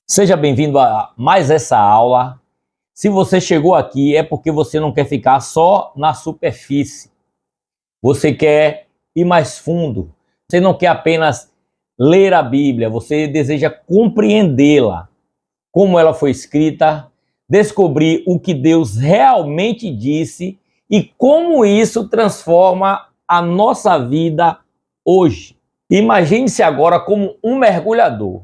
Seja bem-vindo a mais essa aula. Se você chegou aqui é porque você não quer ficar só na superfície. Você quer ir mais fundo. Você não quer apenas ler a Bíblia, você deseja compreendê-la, como ela foi escrita, descobrir o que Deus realmente disse e como isso transforma a nossa vida hoje. Imagine-se agora como um mergulhador.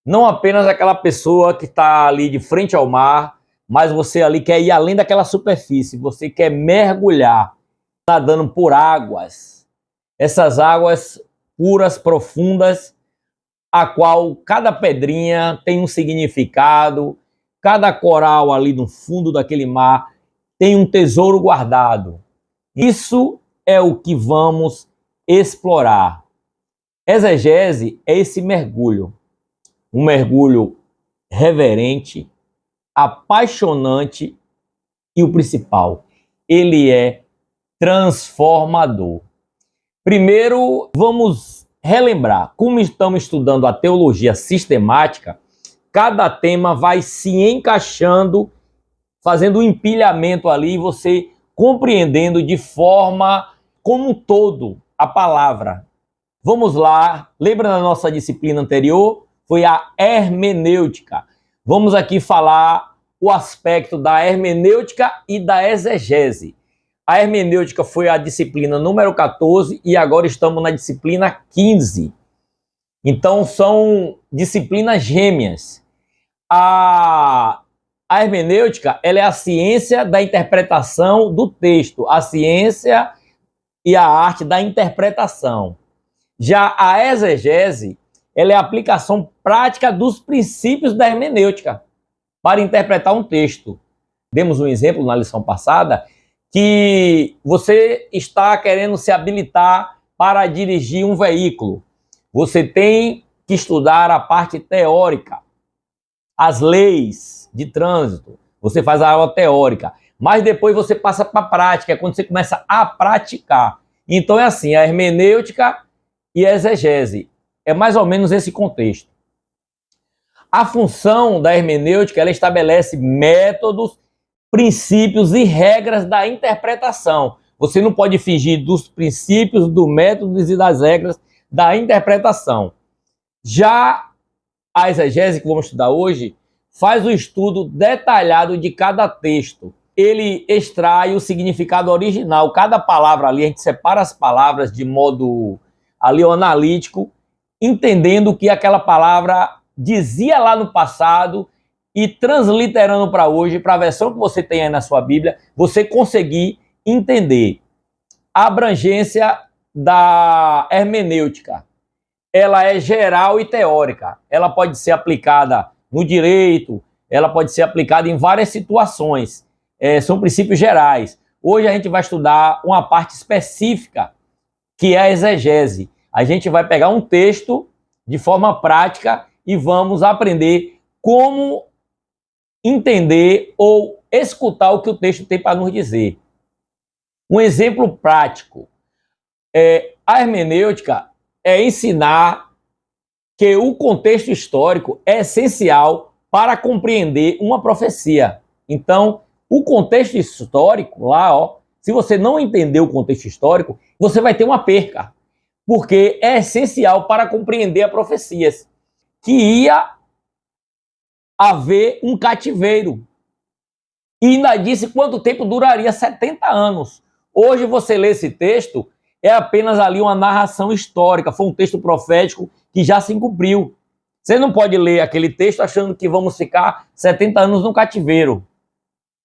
Não apenas aquela pessoa que está ali de frente ao mar, mas você ali quer ir além daquela superfície, você quer mergulhar, nadando por águas. Essas águas puras, profundas, a qual cada pedrinha tem um significado, cada coral ali no fundo daquele mar tem um tesouro guardado. Isso é o que vamos explorar. Exegese é esse mergulho. Um mergulho reverente, apaixonante e o principal, ele é transformador. Primeiro, vamos relembrar, como estamos estudando a teologia sistemática, cada tema vai se encaixando, fazendo um empilhamento ali, você compreendendo de forma como um todo a palavra. Vamos lá, lembra da nossa disciplina anterior? Foi a hermenêutica. Vamos aqui falar o aspecto da hermenêutica e da exegese. A hermenêutica foi a disciplina número 14 e agora estamos na disciplina 15. Então são disciplinas gêmeas. A hermenêutica, ela é a ciência da interpretação do texto, a ciência e a arte da interpretação. Já a exegese, ela é a aplicação prática dos princípios da hermenêutica para interpretar um texto. Demos um exemplo na lição passada, que você está querendo se habilitar para dirigir um veículo. Você tem que estudar a parte teórica, as leis de trânsito. Você faz a aula teórica, mas depois você passa para a prática, é quando você começa a praticar. Então é assim, a hermenêutica e a exegese. É mais ou menos esse contexto. A função da hermenêutica, ela estabelece métodos, princípios e regras da interpretação. Você não pode fugir dos princípios, dos métodos e das regras da interpretação. Já a exegese, que vamos estudar hoje, faz o estudo detalhado de cada texto. Ele extrai o significado original. Cada palavra ali, a gente separa as palavras de modo ali analítico, entendendo o que aquela palavra dizia lá no passado e transliterando para hoje, para a versão que você tem aí na sua Bíblia, você conseguir entender. A abrangência da hermenêutica, ela é geral e teórica. Ela pode ser aplicada no direito, ela pode ser aplicada em várias situações. São princípios gerais. Hoje a gente vai estudar uma parte específica, que é a exegese. A gente vai pegar um texto de forma prática e vamos aprender como entender ou escutar o que o texto tem para nos dizer. Um exemplo prático. A hermenêutica é ensinar que o contexto histórico é essencial para compreender uma profecia. Então, o contexto histórico, lá, se você não entender o contexto histórico, você vai ter uma perca. Porque é essencial para compreender a profecias, que ia haver um cativeiro. E ainda disse quanto tempo duraria, 70 anos. Hoje você lê esse texto, é apenas ali uma narração histórica, foi um texto profético que já se cumpriu. Você não pode ler aquele texto achando que vamos ficar 70 anos no cativeiro.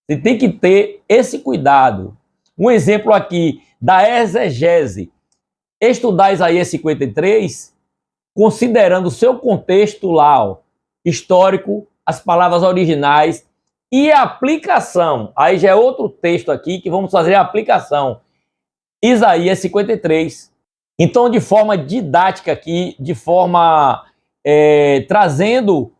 Você tem que ter esse cuidado. Um exemplo aqui da exegese. Estudar Isaías 53, considerando o seu contexto lá, histórico, as palavras originais e a aplicação. Aí já é outro texto aqui que vamos fazer a aplicação. Isaías 53. Então, de forma didática aqui, de forma trazendo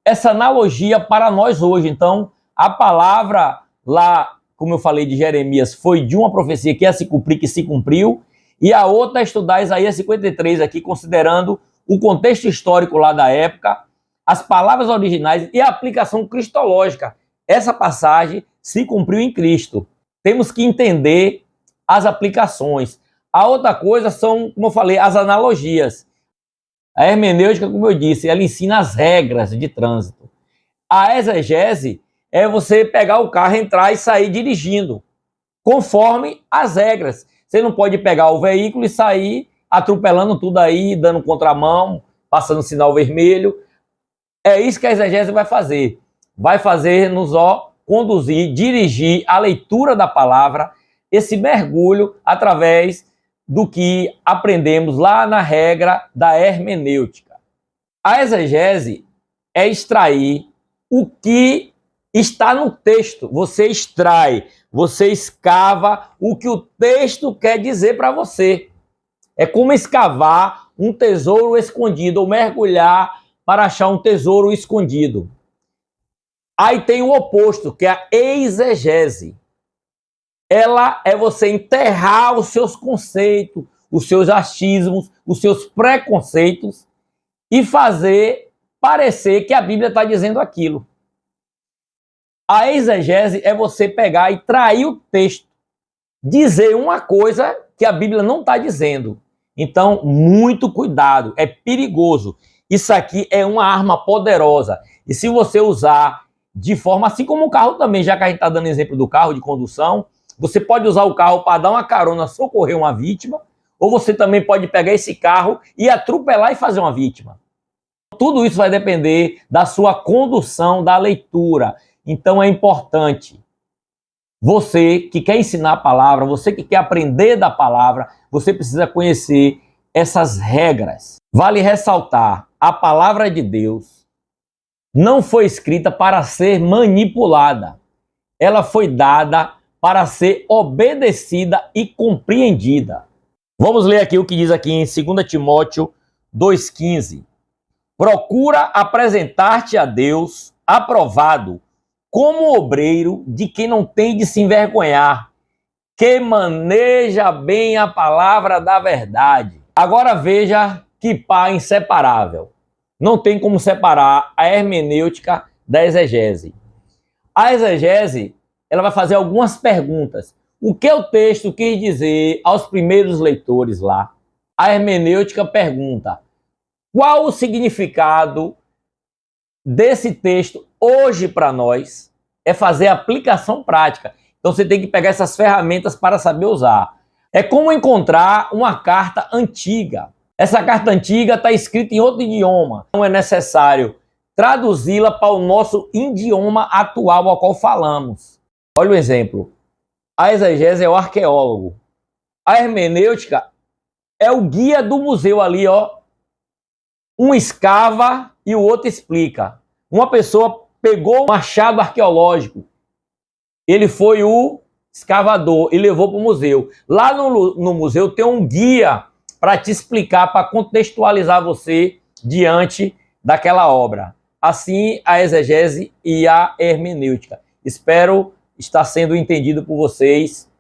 essa analogia para nós hoje. Então, a palavra lá, como eu falei de Jeremias, foi de uma profecia que ia se cumprir, que se cumpriu. E a outra é estudar Isaías 53 aqui, considerando o contexto histórico lá da época, as palavras originais e a aplicação cristológica. Essa passagem se cumpriu em Cristo. Temos que entender as aplicações. A outra coisa são, como eu falei, as analogias. A hermenêutica, como eu disse, ela ensina as regras de trânsito. A exegese é você pegar o carro, entrar e sair dirigindo, conforme as regras. Você não pode pegar o veículo e sair atropelando tudo aí, dando contramão, passando sinal vermelho. É isso que a exegese vai fazer. Vai fazer-nos conduzir, dirigir a leitura da palavra, esse mergulho através do que aprendemos lá na regra da hermenêutica. A exegese é extrair o que está no texto. Você extrai, você escava o que o texto quer dizer para você. É como escavar um tesouro escondido ou mergulhar para achar um tesouro escondido. Aí tem o oposto, que é a exegese. Ela é você enterrar os seus conceitos, os seus achismos, os seus preconceitos e fazer parecer que a Bíblia está dizendo aquilo. A exegese é você pegar e trair o texto, dizer uma coisa que a Bíblia não está dizendo. Então, muito cuidado, é perigoso. Isso aqui é uma arma poderosa. E se você usar de forma, assim como o carro também, já que a gente está dando exemplo do carro de condução, você pode usar o carro para dar uma carona, socorrer uma vítima, ou você também pode pegar esse carro e atropelar e fazer uma vítima. Tudo isso vai depender da sua condução, da leitura. Então é importante, você que quer ensinar a palavra, você que quer aprender da palavra, você precisa conhecer essas regras. Vale ressaltar, a palavra de Deus não foi escrita para ser manipulada. Ela foi dada para ser obedecida e compreendida. Vamos ler aqui o que diz aqui em 2 Timóteo 2,15. Procura apresentar-te a Deus aprovado, como obreiro de quem não tem de se envergonhar, que maneja bem a palavra da verdade. Agora veja que pá inseparável. Não tem como separar a hermenêutica da exegese. A exegese, ela vai fazer algumas perguntas. O que o texto quis dizer aos primeiros leitores lá? A hermenêutica pergunta: qual o significado desse texto hoje para nós? É fazer aplicação prática. Então você tem que pegar essas ferramentas para saber usar. É como encontrar uma carta antiga. Essa carta antiga está escrita em outro idioma. Não é necessário traduzi-la para o nosso idioma atual ao qual falamos. Olha o exemplo. A exegese é o arqueólogo. A hermenêutica é o guia do museu ali, ó. Um escava e o outro explica. Uma pessoa pegou um achado arqueológico. Ele foi o escavador e levou para o museu. Lá no museu tem um guia para te explicar, para contextualizar você diante daquela obra. Assim, a exegese e a hermenêutica. Espero estar sendo entendido por vocês.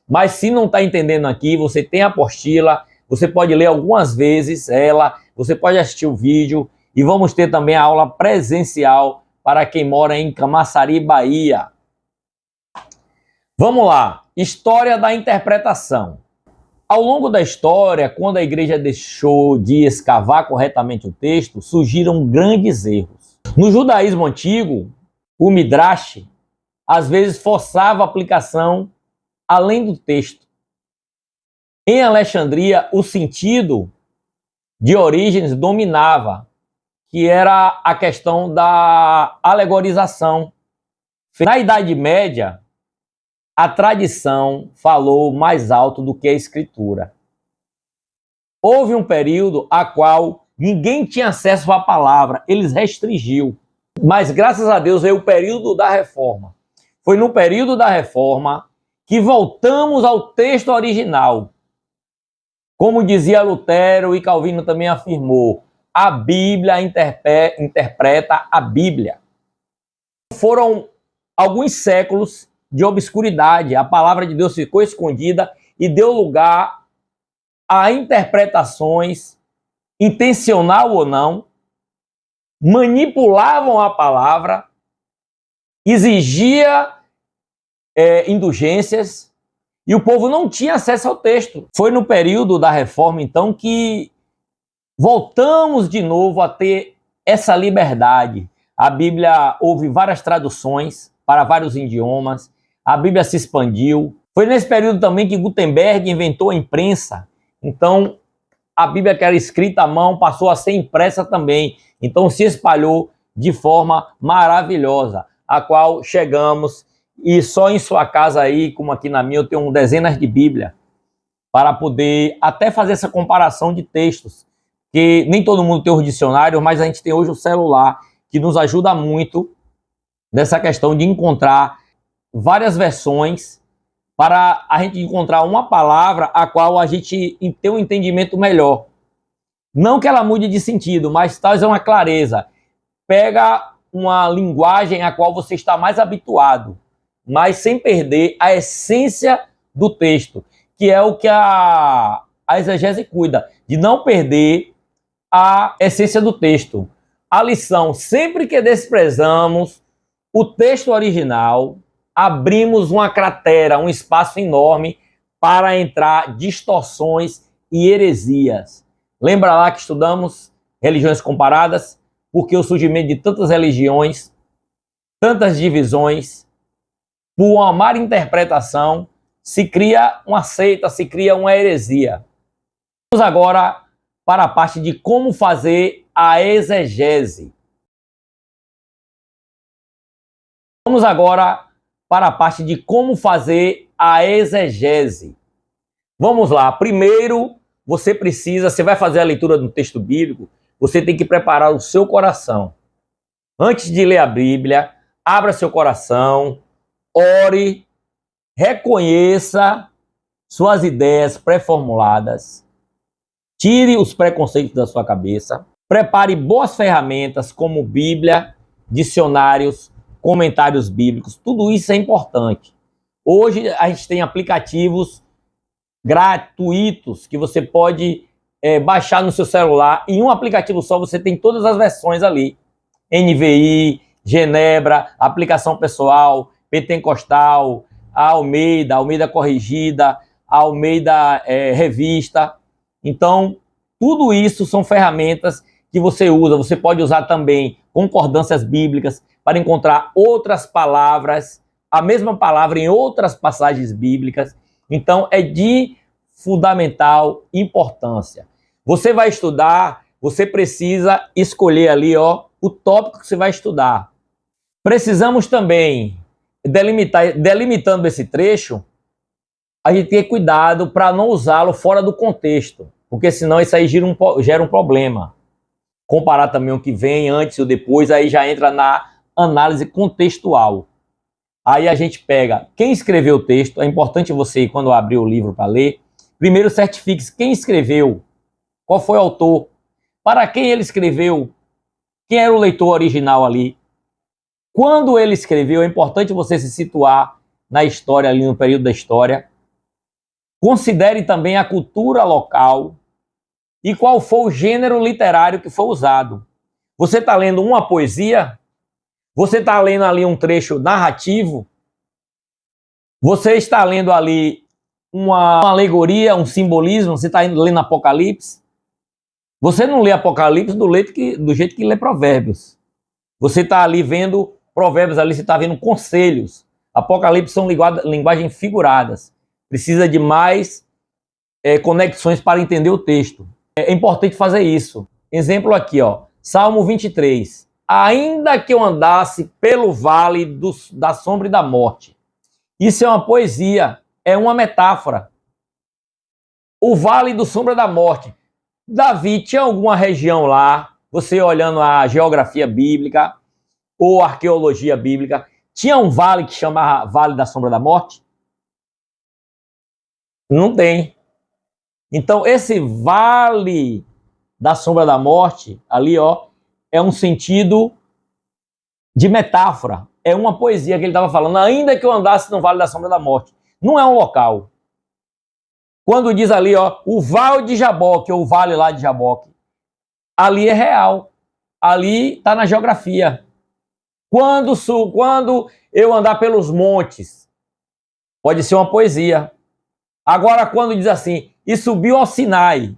Mas se não está entendendo aqui, você tem a apostila, você pode ler algumas vezes ela, você pode assistir o vídeo e vamos ter também a aula presencial para quem mora em Camaçari, Bahia. Vamos lá, história da interpretação. Ao longo da história, quando a igreja deixou de escavar corretamente o texto, surgiram grandes erros. No judaísmo antigo, o Midrash às vezes forçava a aplicação além do texto. Em Alexandria, o sentido de Orígenes dominava, que era a questão da alegorização. Na Idade Média, a tradição falou mais alto do que a escritura. Houve um período a qual ninguém tinha acesso à palavra, eles restringiu. Mas graças a Deus veio o período da reforma. Foi no período da reforma que voltamos ao texto original. Como dizia Lutero e Calvino também afirmou, a Bíblia interpreta a Bíblia. Foram alguns séculos de obscuridade, a palavra de Deus ficou escondida e deu lugar a interpretações, intencional ou não, manipulavam a palavra, exigia indulgências, e o povo não tinha acesso ao texto. Foi no período da reforma, então, que voltamos de novo a ter essa liberdade. A Bíblia, houve várias traduções para vários idiomas, a Bíblia se expandiu. Foi nesse período também que Gutenberg inventou a imprensa. Então, a Bíblia que era escrita à mão passou a ser impressa também. Então, se espalhou de forma maravilhosa, a qual chegamos, e só em sua casa aí, como aqui na minha, eu tenho dezenas de Bíblia, para poder até fazer essa comparação de textos, que nem todo mundo tem os dicionários, mas a gente tem hoje o celular, que nos ajuda muito nessa questão de encontrar várias versões para a gente encontrar uma palavra a qual a gente tem um entendimento melhor. Não que ela mude de sentido, mas traz uma clareza. Pega uma linguagem a qual você está mais habituado, mas sem perder a essência do texto, que é o que a exegese cuida, de não perder a essência do texto. A lição: sempre que desprezamos o texto original, abrimos uma cratera, um espaço enorme para entrar distorções e heresias. Lembra lá que estudamos religiões comparadas? Porque o surgimento de tantas religiões, tantas divisões, por uma má interpretação, se cria uma seita, se cria uma heresia. Vamos agora para a parte de como fazer a exegese. Vamos agora para a parte de como fazer a exegese. Vamos lá. Primeiro, você vai fazer a leitura do texto bíblico, você tem que preparar o seu coração. Antes de ler a Bíblia, abra seu coração, ore, reconheça suas ideias pré-formuladas, tire os preconceitos da sua cabeça, prepare boas ferramentas como Bíblia, dicionários, comentários bíblicos, tudo isso é importante. Hoje a gente tem aplicativos gratuitos que você pode baixar no seu celular. Em um aplicativo só você tem todas as versões ali. NVI, Genebra, aplicação pessoal, Pentecostal, Almeida Corrigida, Almeida Revista. Então, tudo isso são ferramentas que você usa. Você pode usar também concordâncias bíblicas para encontrar outras palavras, a mesma palavra em outras passagens bíblicas. Então, é de fundamental importância. Você vai estudar, você precisa escolher ali, o tópico que você vai estudar. Precisamos também delimitando esse trecho, a gente tem cuidado para não usá-lo fora do contexto, porque senão isso aí gera um problema. Comparar também o que vem antes e o depois, aí já entra na análise contextual. Aí a gente pega quem escreveu o texto. É importante você, quando abrir o livro para ler, primeiro certifique quem escreveu, qual foi o autor, para quem ele escreveu, quem era o leitor original ali. Quando ele escreveu, é importante você se situar na história, ali no período da história. Considere também a cultura local e qual foi o gênero literário que foi usado. Você está lendo uma poesia? Você está lendo ali um trecho narrativo? Você está lendo ali uma alegoria, um simbolismo? Você está lendo Apocalipse? Você não lê Apocalipse do jeito que lê Provérbios. Você está ali vendo Provérbios, ali você está vendo conselhos. Apocalipse são linguagens figuradas. Precisa de mais conexões para entender o texto. É importante fazer isso. Exemplo aqui, Salmo 23. Ainda que eu andasse pelo vale da sombra e da morte. Isso é uma poesia, é uma metáfora. O vale do sombra da morte. Davi tinha alguma região lá, você olhando a geografia bíblica ou arqueologia bíblica, tinha um vale que chamava Vale da Sombra da Morte? Não tem. Então, esse Vale da Sombra da Morte, ali, é um sentido de metáfora. É uma poesia que ele estava falando, ainda que eu andasse no Vale da Sombra da Morte. Não é um local. Quando diz ali, o Vale de Jaboque, ou o Vale lá de Jaboque, ali é real. ali está na geografia. Quando eu andar pelos montes, pode ser uma poesia. Agora, quando diz assim, e subiu ao Sinai,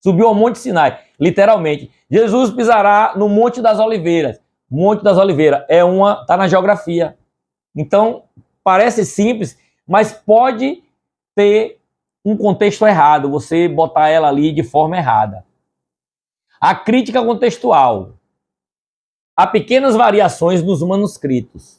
subiu ao Monte Sinai, literalmente, Jesus pisará no Monte das Oliveiras. Monte das Oliveiras está na geografia. Então, parece simples, mas pode ter um contexto errado, você botar ela ali de forma errada. A crítica contextual. Há pequenas variações nos manuscritos.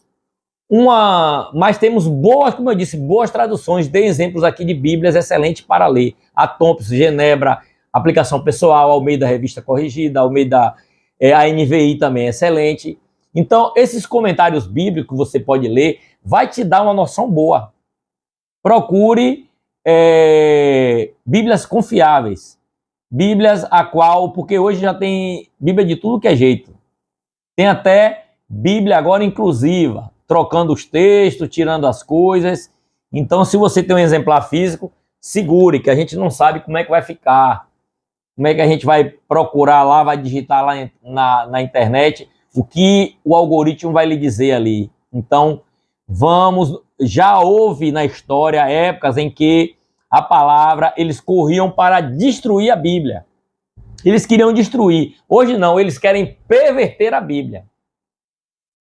Mas temos boas, como eu disse, boas traduções. Dei exemplos aqui de Bíblias excelentes para ler. A Thompson, Genebra, Aplicação Pessoal, Almeida Revista Corrigida, Almeida, a NVI também é excelente. Então, esses comentários bíblicos que você pode ler, vai te dar uma noção boa. Procure Bíblias confiáveis. Bíblias porque hoje já tem Bíblia de tudo que é jeito. Tem até Bíblia agora inclusiva, trocando os textos, tirando as coisas. Então, se você tem um exemplar físico, segure, que a gente não sabe como é que vai ficar. Como é que a gente vai procurar lá, vai digitar lá na internet o que o algoritmo vai lhe dizer ali. Então, já houve na história épocas em que a palavra, eles corriam para destruir a Bíblia. Eles queriam destruir. Hoje não, eles querem perverter a Bíblia.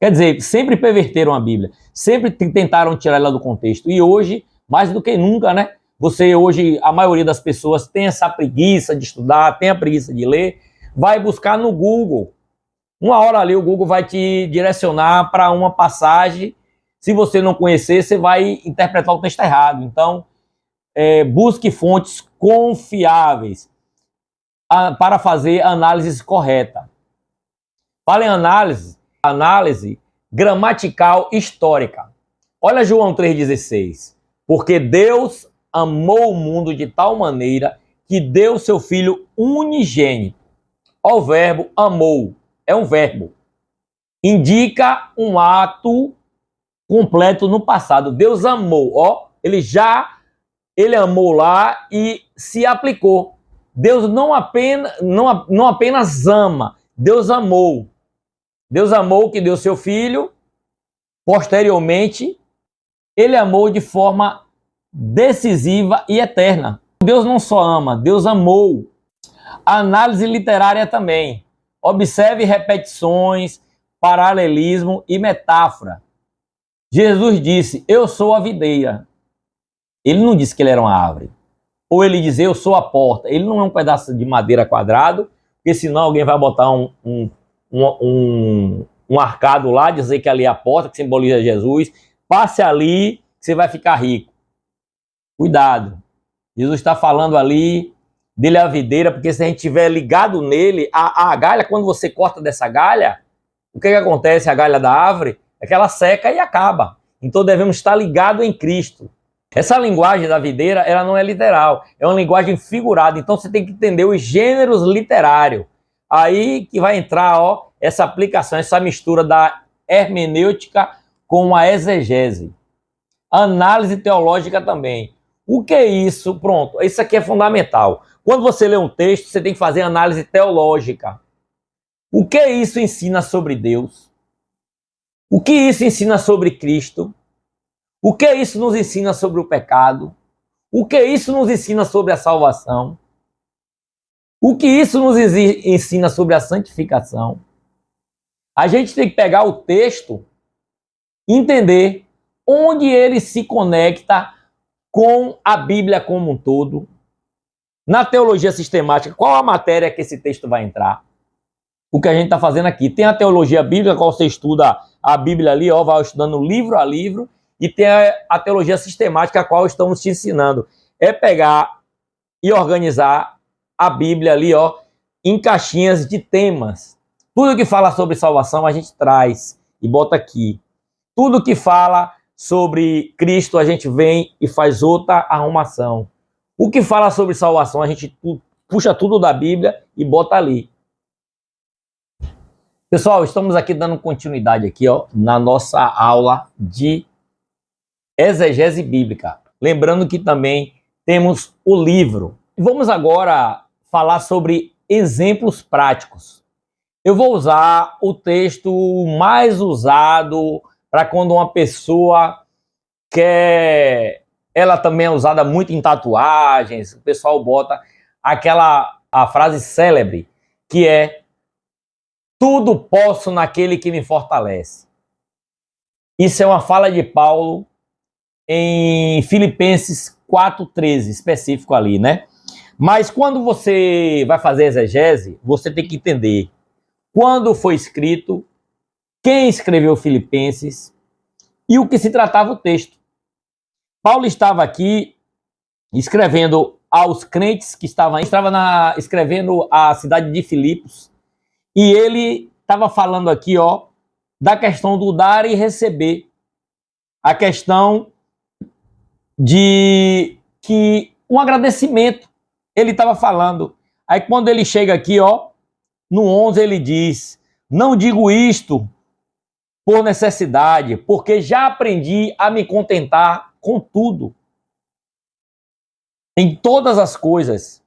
Quer dizer, sempre perverteram a Bíblia. Sempre tentaram tirar ela do contexto. E hoje, mais do que nunca, né? Hoje, a maioria das pessoas tem essa preguiça de estudar, tem a preguiça de ler, vai buscar no Google. Uma hora ali o Google vai te direcionar para uma passagem. Se você não conhecer, você vai interpretar o texto errado. Então, busque fontes confiáveis para fazer análise correta. Fala em análise gramatical histórica. Olha João 3,16. Porque Deus amou o mundo de tal maneira que deu seu Filho unigênito. O verbo amou é um verbo. Indica um ato completo no passado. Deus amou, ele amou lá e se aplicou. Deus não apenas ama, Deus amou. Deus amou que deu seu Filho, posteriormente, ele amou de forma decisiva e eterna. Deus não só ama, Deus amou. A análise literária também. Observe repetições, paralelismo e metáfora. Jesus disse, eu sou a videira. Ele não disse que ele era uma árvore. Ou ele diz, eu sou a porta. Ele não é um pedaço de madeira quadrado, porque senão alguém vai botar um arcado lá, dizer que ali é a porta, que simboliza Jesus. Passe ali, que você vai ficar rico. Cuidado. Jesus está falando ali, dele é a videira, porque se a gente estiver ligado nele, a galha, quando você corta dessa galha, o que acontece? A galha da árvore é que ela seca e acaba. Então devemos estar ligados em Cristo. Essa linguagem da videira, ela não é literal, é uma linguagem figurada. Então você tem que entender os gêneros literários. Aí que vai entrar essa aplicação, essa mistura da hermenêutica com a exegese. Análise teológica também. O que é isso? Pronto, isso aqui é fundamental. Quando você lê um texto, você tem que fazer análise teológica. O que isso ensina sobre Deus? O que isso ensina sobre Cristo? O que isso nos ensina sobre o pecado? O que isso nos ensina sobre a salvação? O que isso nos ensina sobre a santificação? A gente tem que pegar o texto e entender onde ele se conecta com a Bíblia como um todo. Na teologia sistemática, qual a matéria que esse texto vai entrar? O que a gente está fazendo aqui. Tem a teologia bíblica, qual você estuda a Bíblia ali, vai estudando livro a livro, e tem a teologia sistemática, a qual estamos te ensinando. É pegar e organizar a Bíblia ali, em caixinhas de temas. Tudo que fala sobre salvação a gente traz e bota aqui. Tudo que fala sobre Cristo a gente vem e faz outra arrumação. O que fala sobre salvação a gente puxa tudo da Bíblia e bota ali. Pessoal, estamos aqui dando continuidade aqui, na nossa aula de exegese bíblica. Lembrando que também temos o livro. Vamos agora falar sobre exemplos práticos. eu vou usar o texto mais usado para quando uma pessoa quer... Ela também é usada muito em tatuagens, o pessoal bota a frase célebre, que é: tudo posso naquele que me fortalece. Isso é uma fala de Paulo em Filipenses 4,13, específico ali, né? Mas quando você vai fazer exegese, você tem que entender quando foi escrito, quem escreveu Filipenses e o que se tratava o texto. Paulo estava aqui escrevendo aos crentes que estava escrevendo a cidade de Filipos, e ele estava falando aqui, da questão do dar e receber, a questão de que um agradecimento, ele estava falando. Aí quando ele chega aqui, no 11 ele diz: não digo isto por necessidade, porque já aprendi a me contentar com tudo, em todas as coisas.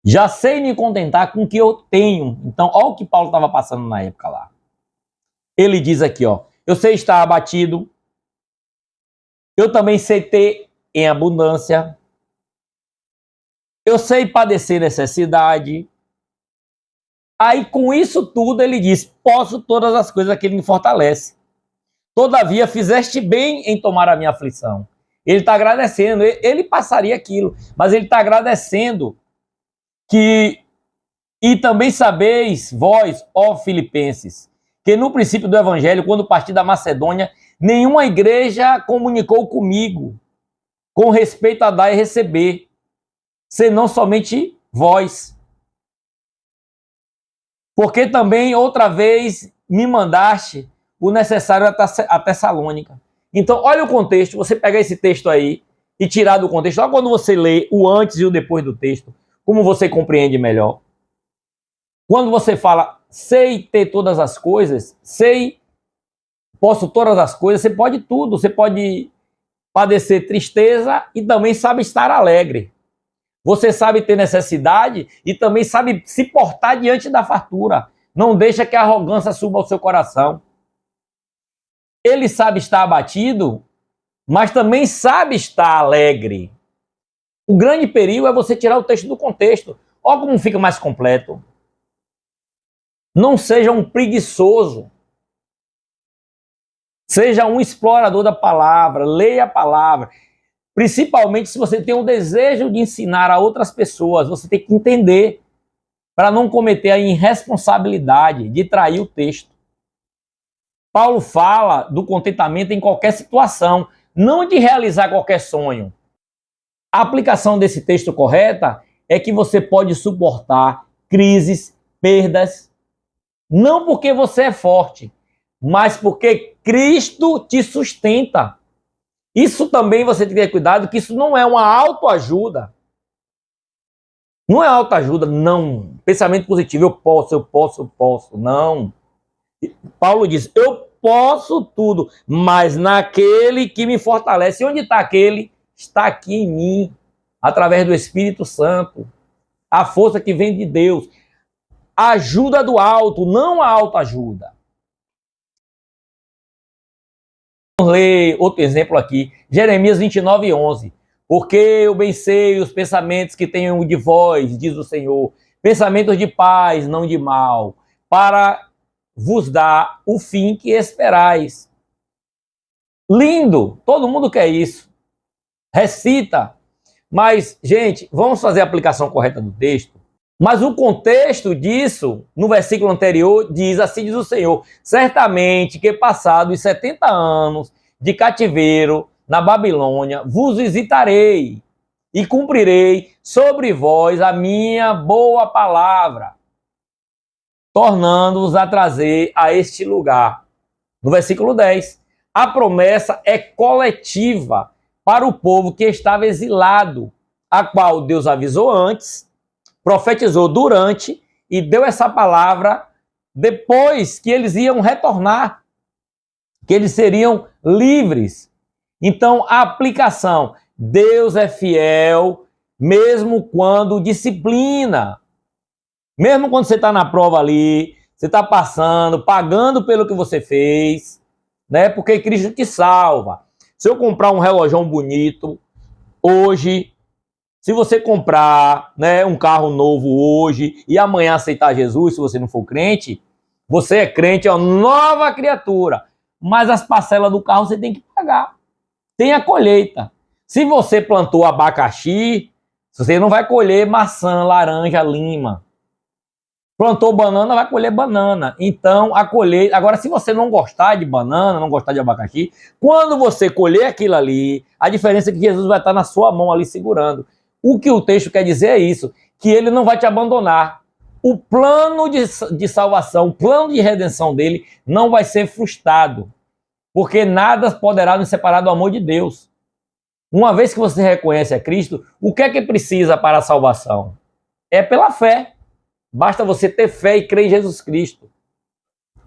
Já sei me contentar com o que eu tenho. Então, olha o que Paulo estava passando na época lá. Ele diz aqui, eu sei estar abatido, eu também sei ter em abundância, eu sei padecer necessidade. Aí, com isso tudo, ele diz: posso todas as coisas que ele me fortalece. Todavia, fizeste bem em tomar a minha aflição. Ele está agradecendo, ele passaria aquilo, mas ele está agradecendo que... E também sabeis, vós, ó Filipenses, que no princípio do evangelho, quando parti da Macedônia, nenhuma igreja comunicou comigo com respeito a dar e receber, senão somente vós. Porque também outra vez me mandaste o necessário a Tessalônica. Então, olha o contexto, você pegar esse texto aí e tirar do contexto. Olha quando você lê o antes e o depois do texto, como você compreende melhor. Quando você fala, sei ter todas as coisas, posso todas as coisas, você pode tudo. Você pode padecer tristeza e também sabe estar alegre. Você sabe ter necessidade e também sabe se portar diante da fartura. Não deixa que a arrogância suba ao seu coração. Ele sabe estar abatido, mas também sabe estar alegre. O grande perigo é você tirar o texto do contexto. Olha como fica mais completo. Não seja um preguiçoso. Seja um explorador da palavra. Leia a palavra. Principalmente se você tem um desejo de ensinar a outras pessoas. Você tem que entender para não cometer a irresponsabilidade de trair o texto. Paulo fala do contentamento em qualquer situação, não de realizar qualquer sonho. A aplicação desse texto correta é que você pode suportar crises, perdas, não porque você é forte, mas porque Cristo te sustenta. Isso também você tem que ter cuidado, que isso não é uma autoajuda. Não é autoajuda, não. Pensamento positivo, eu posso, não. Paulo diz, eu posso tudo, mas naquele que me fortalece. E onde está aquele? Está aqui em mim, através do Espírito Santo. A força que vem de Deus. A ajuda do alto, não a autoajuda. Vamos ler outro exemplo aqui. Jeremias 29:11. Porque eu bem sei os pensamentos que tenho de vós, diz o Senhor, pensamentos de paz, não de mal, para vos dar o fim que esperais. Lindo! Todo mundo quer isso. Recita. Mas, gente, vamos fazer a aplicação correta do texto? Mas o contexto disso, no versículo anterior, diz: assim diz o Senhor, certamente que passados os 70 anos de cativeiro na Babilônia, vos visitarei e cumprirei sobre vós a minha boa palavra, tornando-vos a trazer a este lugar. No versículo 10, a promessa é coletiva para o povo que estava exilado, a qual Deus avisou antes, profetizou durante e deu essa palavra depois que eles iam retornar, que eles seriam livres. Então, a aplicação: Deus é fiel mesmo quando disciplina. Mesmo quando você está na prova ali, você está passando, pagando pelo que você fez, né? Porque Cristo te salva. Se eu comprar um relógio bonito hoje, se você comprar, né, um carro novo hoje e amanhã aceitar Jesus, se você não for crente, você é crente, é uma nova criatura. Mas as parcelas do carro você tem que pagar. Tem a colheita. Se você plantou abacaxi, você não vai colher maçã, laranja, lima. Plantou banana, vai colher banana. Então, a colheita... Agora, se você não gostar de banana, não gostar de abacaxi, quando você colher aquilo ali, a diferença é que Jesus vai estar na sua mão ali segurando. O que o texto quer dizer é isso, que ele não vai te abandonar. O plano de salvação, o plano de redenção dele não vai ser frustrado, porque nada poderá nos separar do amor de Deus. Uma vez que você reconhece a Cristo, o que é que precisa para a salvação? É pela fé. Basta você ter fé e crer em Jesus Cristo.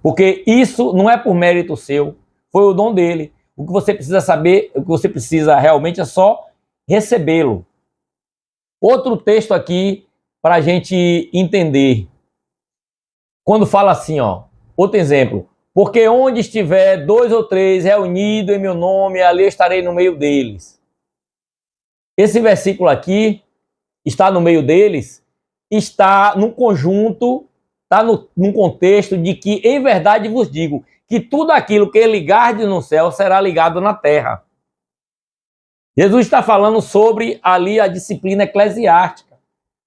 Porque isso não é por mérito seu, foi o dom dele. O que você precisa saber, o que você precisa realmente é só recebê-lo. Outro texto aqui para a gente entender. Quando fala assim, ó, outro exemplo. Porque onde estiver 2 ou 3 reunidos em meu nome, ali estarei no meio deles. Esse versículo aqui está no meio deles, está no conjunto, está num contexto de que, em verdade vos digo, que tudo aquilo que ligardes no céu será ligado na terra. Jesus está falando sobre ali a disciplina eclesiástica.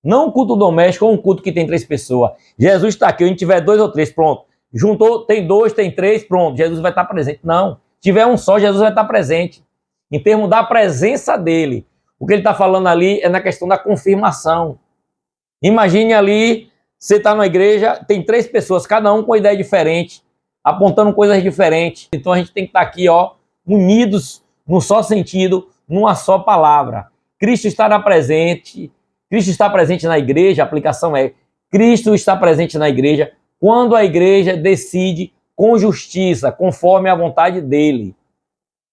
Não um culto doméstico ou um culto que tem 3 pessoas. Jesus está aqui, a gente tiver 2 ou 3, pronto. Juntou, tem 2, tem 3, pronto, Jesus vai estar presente. Não, tiver um só, Jesus vai estar presente. Em termos da presença dele. O que ele está falando ali é na questão da confirmação. Imagine ali, você está na igreja, tem 3 pessoas, cada um com uma ideia diferente, apontando coisas diferentes. Então a gente tem que estar aqui, ó, unidos num só sentido, numa só palavra. Cristo estará presente, Cristo está presente na igreja, a aplicação é, Cristo está presente na igreja quando a igreja decide com justiça, conforme a vontade dele.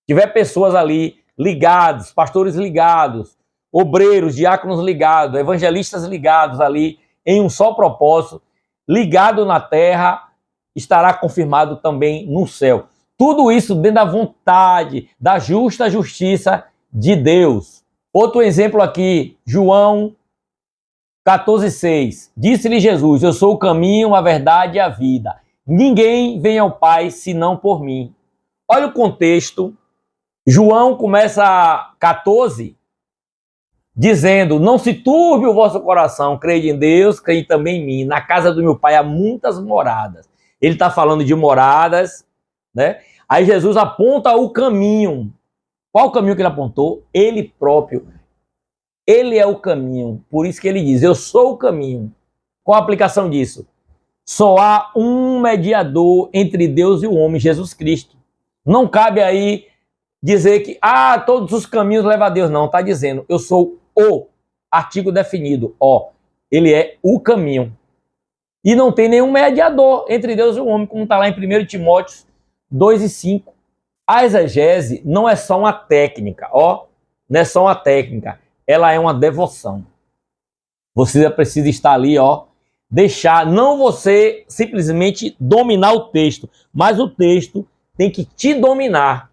Tiver pessoas ali ligados, pastores ligados, obreiros, diáconos ligados, evangelistas ligados ali em um só propósito, ligado na terra, estará confirmado também no céu. Tudo isso dentro da vontade, da justa justiça de Deus. Outro exemplo aqui, João 14,6. Disse-lhe Jesus, eu sou o caminho, a verdade e a vida. Ninguém vem ao Pai senão por mim. Olha o contexto. João começa 14 dizendo, não se turbe o vosso coração, crede em Deus, crede também em mim. Na casa do meu pai há muitas moradas. Ele está falando de moradas, né? Aí Jesus aponta o caminho. Qual o caminho que ele apontou? Ele próprio. Ele é o caminho. Por isso que ele diz, eu sou o caminho. Qual a aplicação disso? Só há um mediador entre Deus e o homem, Jesus Cristo. Não cabe aí dizer que todos os caminhos levam a Deus. Não, está dizendo, eu sou o artigo definido. Ele é o caminho. E não tem nenhum mediador entre Deus e o homem, como está lá em 1 Timóteo 2:5. A exegese não é só uma técnica, não é só uma técnica, ela é uma devoção. Você precisa estar ali, deixar, não você simplesmente dominar o texto, mas o texto tem que te dominar.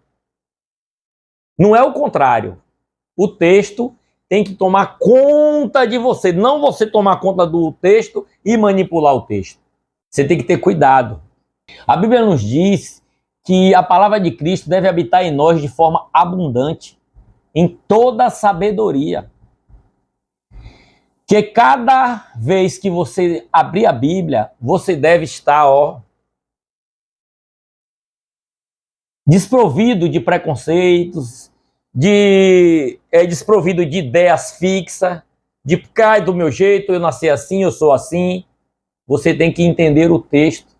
Não é o contrário. O texto tem que tomar conta de você, não você tomar conta do texto e manipular o texto. Você tem que ter cuidado. A Bíblia nos diz que a palavra de Cristo deve habitar em nós de forma abundante, em toda a sabedoria. Que cada vez que você abrir a Bíblia, você deve estar, desprovido de preconceitos, desprovido de ideias fixas, de cai do meu jeito, eu nasci assim, eu sou assim. Você tem que entender o texto.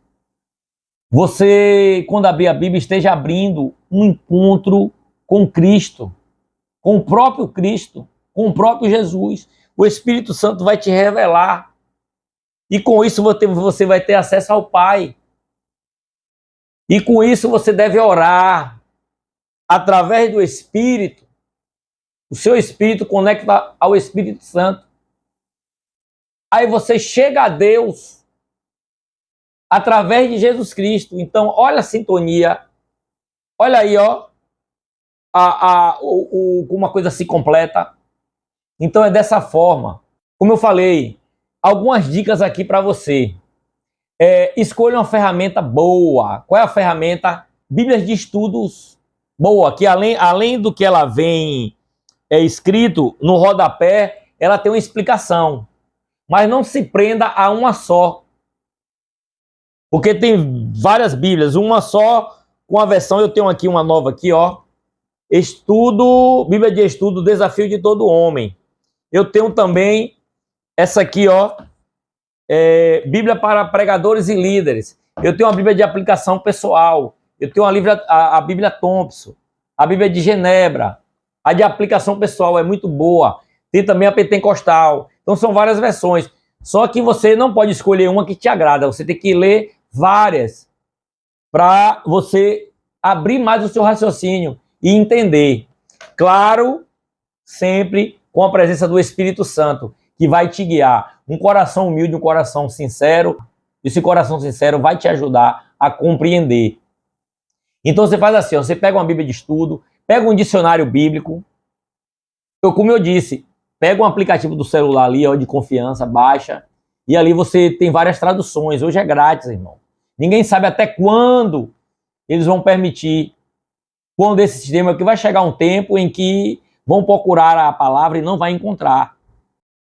Você, quando abrir a Bíblia, esteja abrindo um encontro com Cristo, com o próprio Cristo, com o próprio Jesus. O Espírito Santo vai te revelar. E com isso você vai ter acesso ao Pai. E com isso você deve orar através do Espírito. O seu Espírito conecta ao Espírito Santo. Aí você chega a Deus através de Jesus Cristo. Então, olha a sintonia. Olha aí, ó, como uma coisa se completa. Então é dessa forma. Como eu falei, algumas dicas aqui para você. Escolha uma ferramenta boa. Qual é a ferramenta? Bíblias de estudos boa, que além do que ela vem escrito no rodapé, ela tem uma explicação. Mas não se prenda a uma só. Porque tem várias Bíblias, uma só com a versão, eu tenho aqui uma nova aqui, ó. Bíblia de Estudo, Desafio de Todo Homem. Eu tenho também essa aqui, ó, Bíblia para Pregadores e Líderes. Eu tenho uma Bíblia de aplicação pessoal. Eu tenho a Bíblia Thompson, a Bíblia de Genebra. A de aplicação pessoal é muito boa. Tem também a Pentecostal. Então são várias versões. Só que você não pode escolher uma que te agrada. Você tem que ler várias para você abrir mais o seu raciocínio e entender. Claro, sempre com a presença do Espírito Santo, que vai te guiar. Um coração humilde, um coração sincero. Esse coração sincero vai te ajudar a compreender. Então você faz assim, ó, você pega uma Bíblia de estudo, pega um dicionário bíblico. Como eu disse, pega um aplicativo do celular ali, ó, de confiança, baixa, e ali você tem várias traduções. Hoje é grátis, irmão. Ninguém sabe até quando eles vão permitir. Quando esse sistema, que vai chegar um tempo em que vão procurar a palavra e não vai encontrar.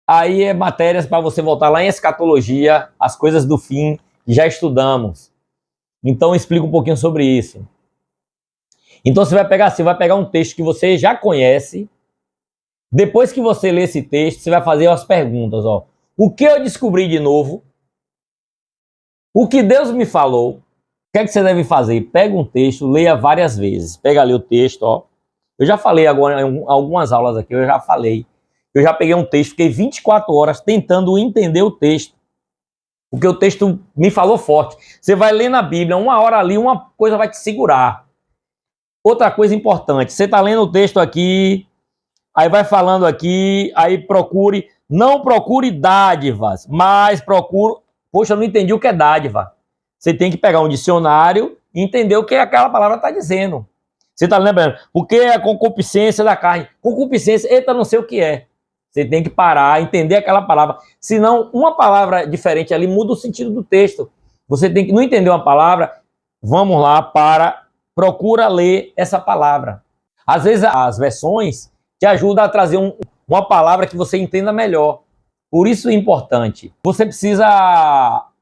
Aí é matérias para você voltar lá em escatologia, as coisas do fim, que já estudamos. Então explica um pouquinho sobre isso. Então você vai pegar um texto que você já conhece. Depois que você lê esse texto, você vai fazer as perguntas, ó. O que eu descobri de novo? O que Deus me falou? O que é que você deve fazer? Pega um texto, leia várias vezes. Pega ali o texto, ó. Eu já falei agora em algumas aulas aqui, eu já falei. Eu já peguei um texto, fiquei 24 horas tentando entender o texto. Porque o texto me falou forte. Você vai ler na Bíblia, uma hora ali, uma coisa vai te segurar. Outra coisa importante, você está lendo o texto aqui, aí vai falando aqui, aí não procure dádivas, mas procure... Poxa, eu não entendi o que é dádiva. Você tem que pegar um dicionário e entender o que aquela palavra está dizendo. Você está lembrando? Porque é a concupiscência da carne. Concupiscência, eita, não sei o que é. Você tem que parar, entender aquela palavra. Senão, uma palavra diferente ali muda o sentido do texto. Você tem que, não entender uma palavra, vamos lá, procura ler essa palavra. Às vezes, as versões te ajudam a trazer uma palavra que você entenda melhor. Por isso é importante. Você precisa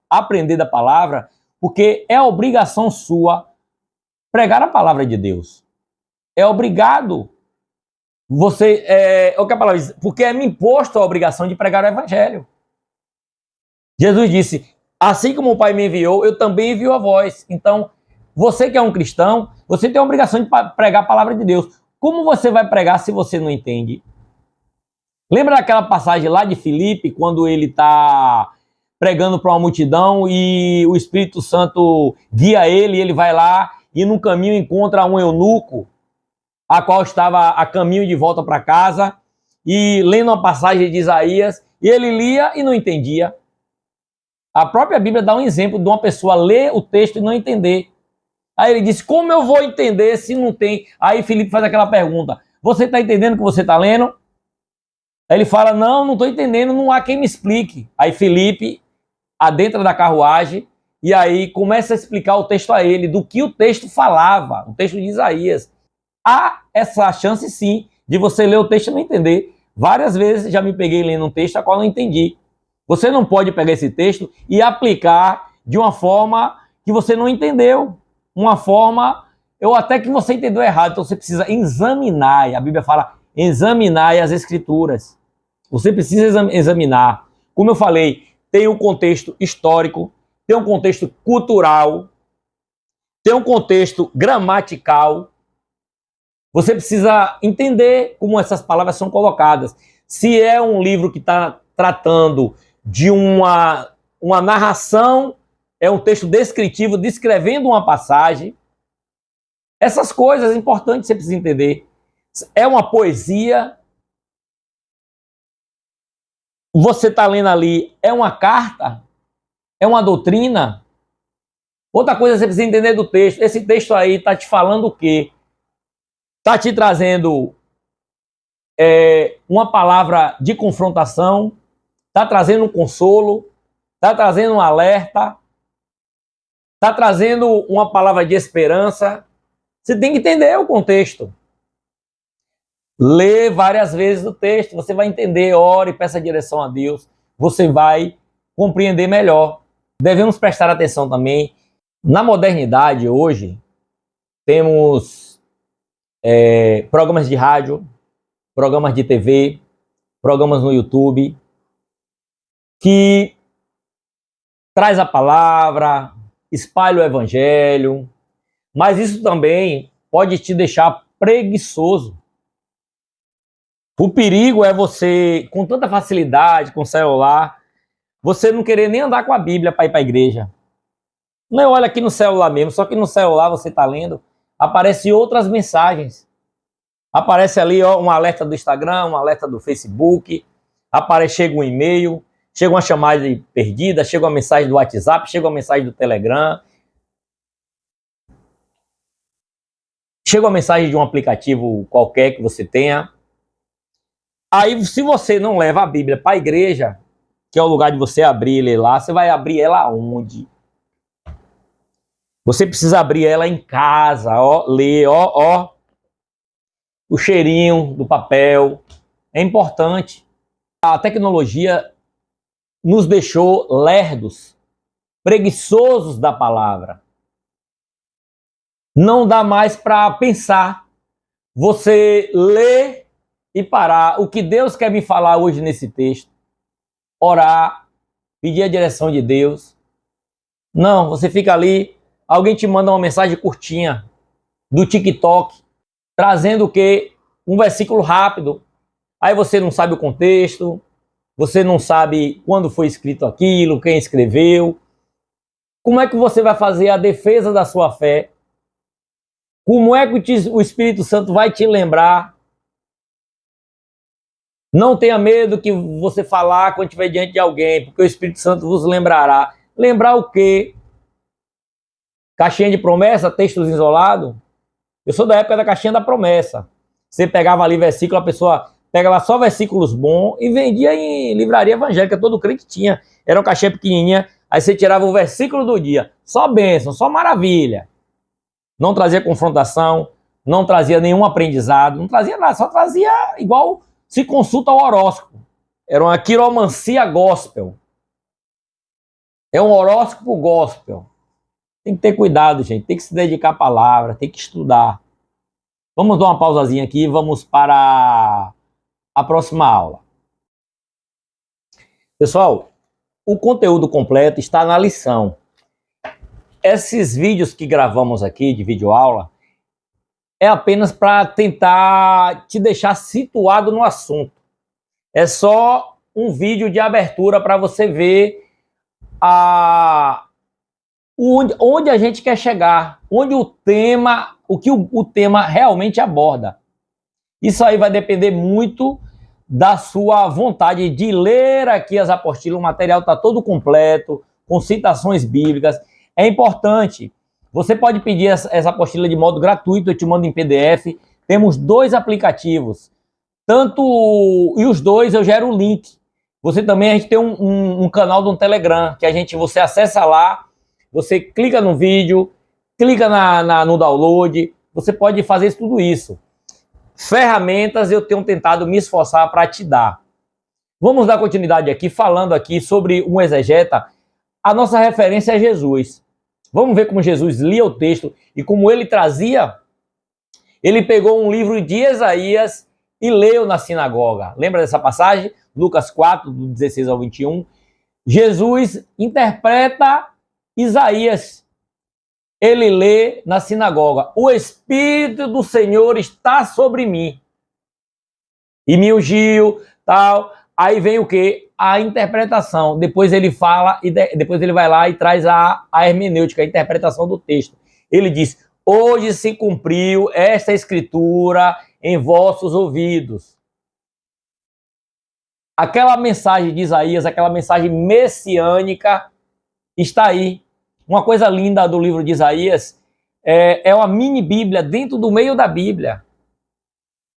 aprender da palavra, porque é obrigação sua pregar a palavra de Deus. É obrigado. O que a palavra diz? Porque é me imposto a obrigação de pregar o evangelho. Jesus disse, assim como o Pai me enviou, eu também envio a vós. Então, você que é um cristão, você tem a obrigação de pregar a palavra de Deus. Como você vai pregar se você não entende? Lembra daquela passagem lá de Filipe, quando ele está pregando para uma multidão e o Espírito Santo guia ele, e ele vai lá e no caminho encontra um eunuco, a qual estava a caminho de volta para casa, e lendo uma passagem de Isaías, e ele lia e não entendia. A própria Bíblia dá um exemplo de uma pessoa ler o texto e não entender. Aí ele disse, como eu vou entender se não tem? Aí Filipe faz aquela pergunta, você está entendendo o que você está lendo? Aí ele fala, não estou entendendo, não há quem me explique. Aí Filipe adentra da carruagem e aí começa a explicar o texto a ele, do que o texto falava, o texto de Isaías. Há essa chance sim, de você ler o texto e não entender. Várias vezes já me peguei lendo um texto a qual não entendi. Você não pode pegar esse texto e aplicar de uma forma que você não entendeu. Uma forma, ou até que você entendeu errado. Então você precisa examinar, e a Bíblia fala, examinar as escrituras. Você precisa examinar. Como eu falei, tem um contexto histórico, tem um contexto cultural, tem um contexto gramatical. Você precisa entender como essas palavras são colocadas. Se é um livro que está tratando de uma narração, é um texto descritivo, descrevendo uma passagem. Essas coisas importantes você precisa entender. É uma poesia, você está lendo ali é uma carta? É uma doutrina? Outra coisa que você precisa entender do texto. Esse texto aí está te falando o quê? Está te trazendo uma palavra de confrontação, está trazendo um consolo, está trazendo um alerta, está trazendo uma palavra de esperança. Você tem que entender o contexto. Lê várias vezes o texto, você vai entender, ore, peça direção a Deus, você vai compreender melhor. Devemos prestar atenção também. Na modernidade, hoje, temos programas de rádio, programas de TV, programas no YouTube, que traz a palavra, espalha o evangelho, mas isso também pode te deixar preguiçoso. O perigo é você, com tanta facilidade, com o celular, você não querer nem andar com a Bíblia para ir para a igreja. Não, olha aqui no celular mesmo, só que no celular você está lendo, aparecem outras mensagens. Aparece ali um alerta do Instagram, um alerta do Facebook, chega um e-mail, chega uma chamada perdida, chega uma mensagem do WhatsApp, chega uma mensagem do Telegram, chega uma mensagem de um aplicativo qualquer que você tenha. Aí, se você não leva a Bíblia para a igreja, que é o lugar de você abrir e ler lá, você vai abrir ela onde? Você precisa abrir ela em casa, ler, o cheirinho do papel. É importante. A tecnologia nos deixou lerdos, preguiçosos da palavra. Não dá mais para pensar. Você lê e parar. O que Deus quer me falar hoje nesse texto? Orar, pedir a direção de Deus. Não, você fica ali, alguém te manda uma mensagem curtinha do TikTok, trazendo o quê? Um versículo rápido. Aí você não sabe o contexto, você não sabe quando foi escrito aquilo, quem escreveu. Como é que você vai fazer a defesa da sua fé? Como é que o Espírito Santo vai te lembrar? Não tenha medo que você falar quando estiver diante de alguém, porque o Espírito Santo vos lembrará. Lembrar o quê? Caixinha de promessa, textos isolados? Eu sou da época da caixinha da promessa. Você pegava ali versículo, a pessoa pegava só versículos bons e vendia em livraria evangélica, todo crente tinha. Era uma caixinha pequenininha, aí você tirava o versículo do dia. Só bênção, só maravilha. Não trazia confrontação, não trazia nenhum aprendizado, não trazia nada, só trazia igual se consulta o horóscopo. Era uma quiromancia gospel. É um horóscopo gospel. Tem que ter cuidado, gente. Tem que se dedicar à palavra, tem que estudar. Vamos dar uma pausazinha aqui e vamos para a próxima aula. Pessoal, o conteúdo completo está na lição. Esses vídeos que gravamos aqui de videoaula é apenas para tentar te deixar situado no assunto. É só um vídeo de abertura para você ver onde a gente quer chegar, onde o que o tema realmente aborda. Isso aí vai depender muito da sua vontade de ler aqui as apostilas. O material está todo completo, com citações bíblicas. É importante. Você pode pedir essa apostila de modo gratuito, eu te mando em PDF. Temos 2 aplicativos. E os 2 eu gero o link. A gente tem um canal do Telegram, que você acessa lá, você clica no vídeo, clica no download, você pode fazer tudo isso. Ferramentas eu tenho tentado me esforçar para te dar. Vamos dar continuidade aqui, falando aqui sobre um exegeta. A nossa referência é Jesus. Vamos ver como Jesus lia o texto e como ele trazia. Ele pegou um livro de Isaías e leu na sinagoga. Lembra dessa passagem? Lucas 4, do 16 ao 21. Jesus interpreta Isaías. Ele lê na sinagoga: o Espírito do Senhor está sobre mim e me ungiu, tal. Aí vem o quê? A interpretação. Depois ele fala e depois ele vai lá e traz a hermenêutica, a interpretação do texto. Ele diz: hoje se cumpriu esta escritura em vossos ouvidos. Aquela mensagem de Isaías, aquela mensagem messiânica está aí. Uma coisa linda do livro de Isaías é uma mini Bíblia dentro do meio da Bíblia.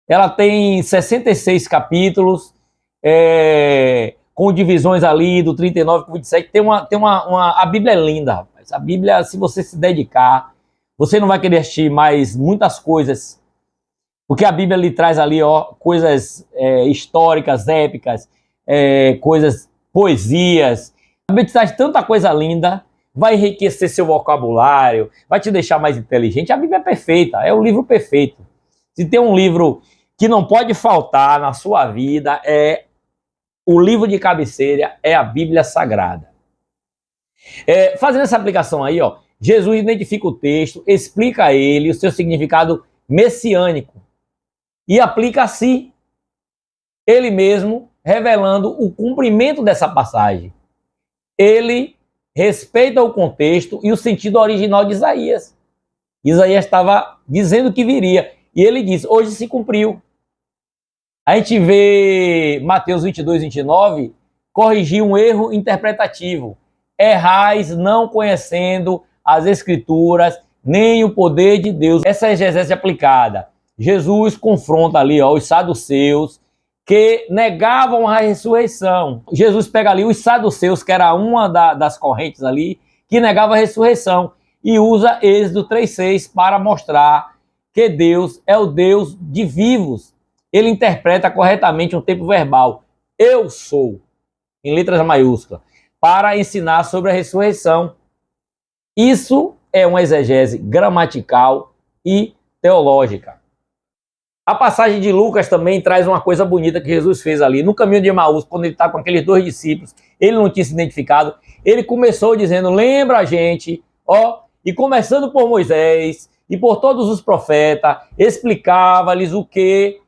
Ela tem 66 capítulos, com divisões ali do 39 para o 27. A Bíblia é linda, rapaz. A Bíblia, se você se dedicar, você não vai querer assistir mais muitas coisas, porque a Bíblia lhe traz ali coisas históricas, épicas, coisas, poesias. A Bíblia te traz tanta coisa linda, vai enriquecer seu vocabulário, vai te deixar mais inteligente. A Bíblia é perfeita, é o livro perfeito. Se tem um livro que não pode faltar na sua vida, o livro de cabeceira é a Bíblia Sagrada. Fazendo essa aplicação aí, Jesus identifica o texto, explica ele, o seu significado messiânico, e aplica a si, ele mesmo revelando o cumprimento dessa passagem. Ele respeita o contexto e o sentido original de Isaías. Isaías estava dizendo que viria, e ele diz, hoje se cumpriu. A gente vê Mateus 22, 29, corrigir um erro interpretativo. Errais não conhecendo as Escrituras, nem o poder de Deus. Essa é a exegese aplicada. Jesus confronta ali os saduceus que negavam a ressurreição. Jesus pega ali os saduceus, que era uma das correntes ali, que negava a ressurreição, e usa Êxodo 3,6 para mostrar que Deus é o Deus de vivos. Ele interpreta corretamente um tempo verbal. Eu sou, em letras maiúsculas, para ensinar sobre a ressurreição. Isso é uma exegese gramatical e teológica. A passagem de Lucas também traz uma coisa bonita que Jesus fez ali. No caminho de Emaús, quando ele está com aqueles 2 discípulos, ele não tinha se identificado, ele começou dizendo, lembra a gente, e começando por Moisés e por todos os profetas, explicava-lhes o que